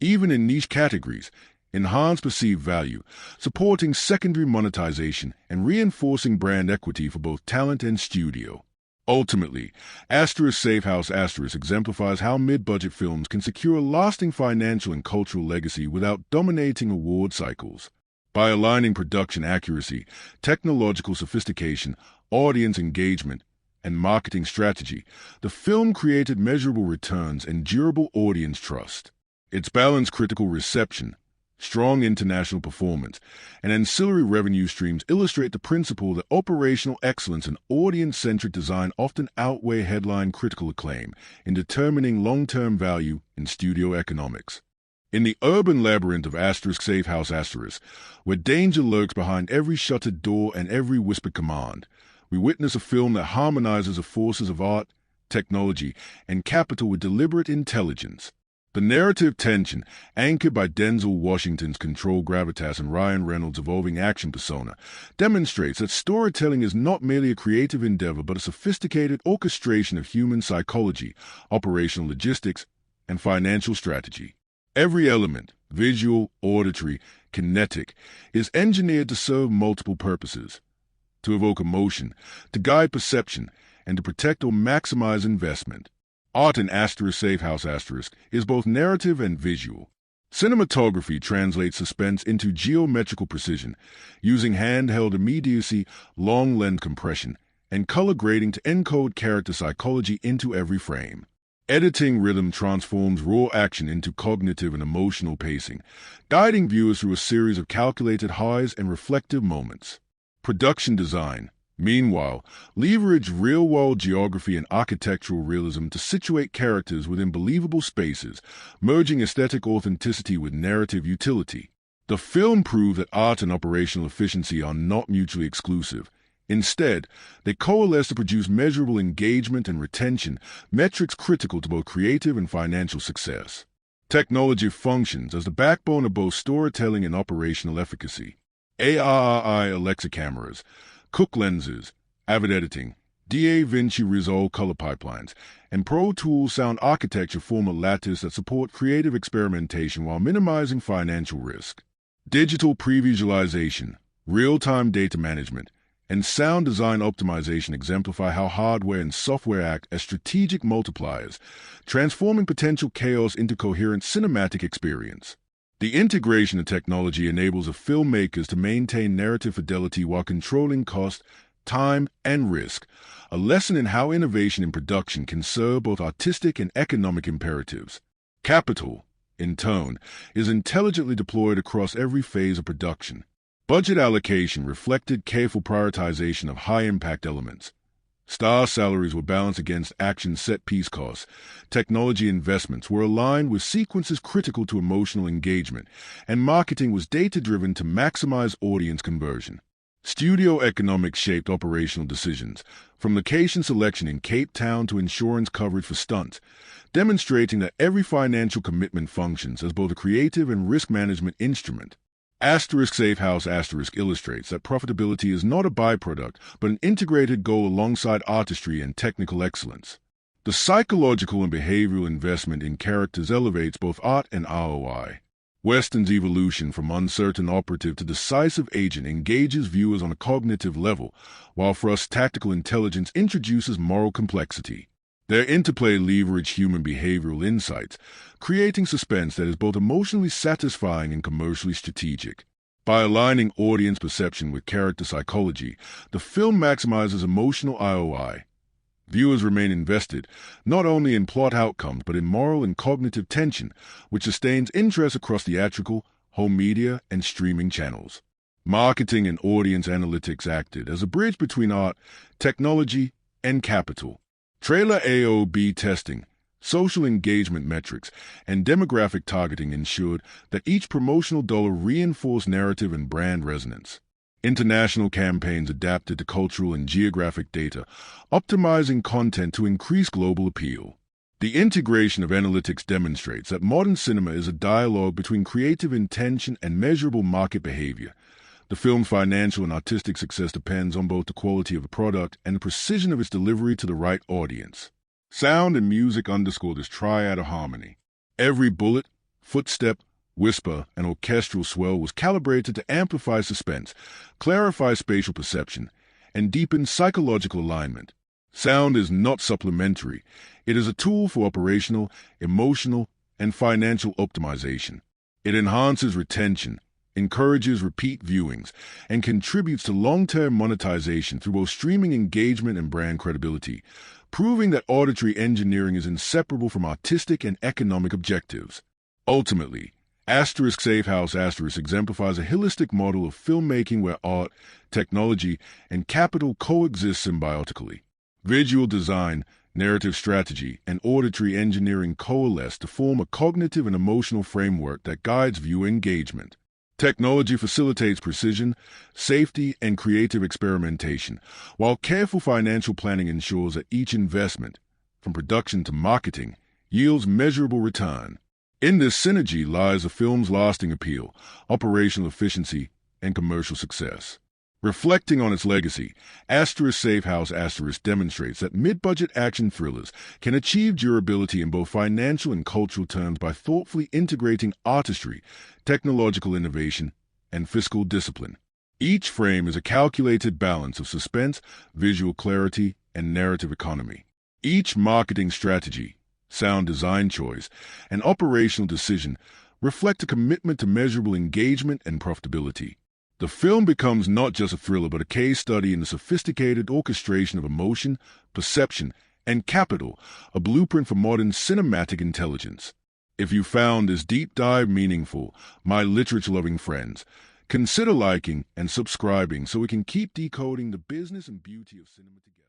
[SPEAKER 1] even in niche categories, enhance perceived value, supporting secondary monetization and reinforcing brand equity for both talent and studio. Ultimately, Safe House exemplifies how mid-budget films can secure a lasting financial and cultural legacy without dominating award cycles. By aligning production accuracy, technological sophistication, audience engagement, and marketing strategy, the film created measurable returns and durable audience trust. Its balanced critical reception, strong international performance, and ancillary revenue streams illustrate the principle that operational excellence and audience-centric design often outweigh headline critical acclaim in determining long-term value in studio economics. In the urban labyrinth of Safe House where danger lurks behind every shuttered door and every whispered command, we witness a film that harmonizes the forces of art, technology, and capital with deliberate intelligence. The narrative tension, anchored by Denzel Washington's controlled gravitas and Ryan Reynolds' evolving action persona, demonstrates that storytelling is not merely a creative endeavor but a sophisticated orchestration of human psychology, operational logistics, and financial strategy. Every element, visual, auditory, kinetic, is engineered to serve multiple purposes: to evoke emotion, to guide perception, and to protect or maximize investment. Art in Safe House is both narrative and visual. Cinematography translates suspense into geometrical precision, using handheld immediacy, long lens compression, and color grading to encode character psychology into every frame. Editing rhythm transforms raw action into cognitive and emotional pacing, guiding viewers through a series of calculated highs and reflective moments. Production design, meanwhile, leverage real-world geography and architectural realism to situate characters within believable spaces, merging aesthetic authenticity with narrative utility. The film proved that art and operational efficiency are not mutually exclusive. Instead, they coalesce to produce measurable engagement and retention, metrics critical to both creative and financial success. Technology functions as the backbone of both storytelling and operational efficacy. ARRI Alexa cameras, Cook lenses, Avid editing, Da Vinci Resolve color pipelines, and Pro Tools sound architecture form a lattice that support creative experimentation while minimizing financial risk. Digital pre-visualization, real-time data management, and sound design optimization exemplify how hardware and software act as strategic multipliers, transforming potential chaos into coherent cinematic experience. The integration of technology enables filmmakers to maintain narrative fidelity while controlling cost, time, and risk, a lesson in how innovation in production can serve both artistic and economic imperatives. Capital, in turn, is intelligently deployed across every phase of production. Budget allocation reflected careful prioritization of high-impact elements. Star salaries were balanced against action set-piece costs. Technology investments were aligned with sequences critical to emotional engagement, and marketing was data-driven to maximize audience conversion. Studio economics shaped operational decisions, from location selection in Cape Town to insurance coverage for stunts, demonstrating that every financial commitment functions as both a creative and risk management instrument. Safehouse illustrates that profitability is not a byproduct, but an integrated goal alongside artistry and technical excellence. The psychological and behavioral investment in characters elevates both art and ROI. Western's evolution from uncertain operative to decisive agent engages viewers on a cognitive level, while for us tactical intelligence introduces moral complexity. Their interplay leverage human behavioral insights, creating suspense that is both emotionally satisfying and commercially strategic. By aligning audience perception with character psychology, the film maximizes emotional ROI. Viewers remain invested, not only in plot outcomes but in moral and cognitive tension, which sustains interest across theatrical, home media, and streaming channels. Marketing and audience analytics acted as a bridge between art, technology, and capital. Trailer AOB testing, social engagement metrics, and demographic targeting ensured that each promotional dollar reinforced narrative and brand resonance. International campaigns adapted to cultural and geographic data, optimizing content to increase global appeal. The integration of analytics demonstrates that modern cinema is a dialogue between creative intention and measurable market behavior. The film's financial and artistic success depends on both the quality of the product and the precision of its delivery to the right audience. Sound and music underscore this triad of harmony. Every bullet, footstep, whisper, and orchestral swell was calibrated to amplify suspense, clarify spatial perception, and deepen psychological alignment. Sound is not supplementary. It is a tool for operational, emotional, and financial optimization. It enhances retention, encourages repeat viewings, and contributes to long-term monetization through both streaming engagement and brand credibility, proving that auditory engineering is inseparable from artistic and economic objectives. Ultimately, Safehouse exemplifies a holistic model of filmmaking where art, technology, and capital coexist symbiotically. Visual design, narrative strategy, and auditory engineering coalesce to form a cognitive and emotional framework that guides viewer engagement. Technology facilitates precision, safety, and creative experimentation, while careful financial planning ensures that each investment, from production to marketing, yields measurable return. In this synergy lies the film's lasting appeal, operational efficiency, and commercial success. Reflecting on its legacy, Safehouse demonstrates that mid-budget action thrillers can achieve durability in both financial and cultural terms by thoughtfully integrating artistry, technological innovation, and fiscal discipline. Each frame is a calculated balance of suspense, visual clarity, and narrative economy. Each marketing strategy, sound design choice, and operational decision reflect a commitment to measurable engagement and profitability. The film becomes not just a thriller but a case study in the sophisticated orchestration of emotion, perception, and capital, a blueprint for modern cinematic intelligence. If you found this deep dive meaningful, my literature-loving friends, consider liking and subscribing so we can keep decoding the business and beauty of cinema together.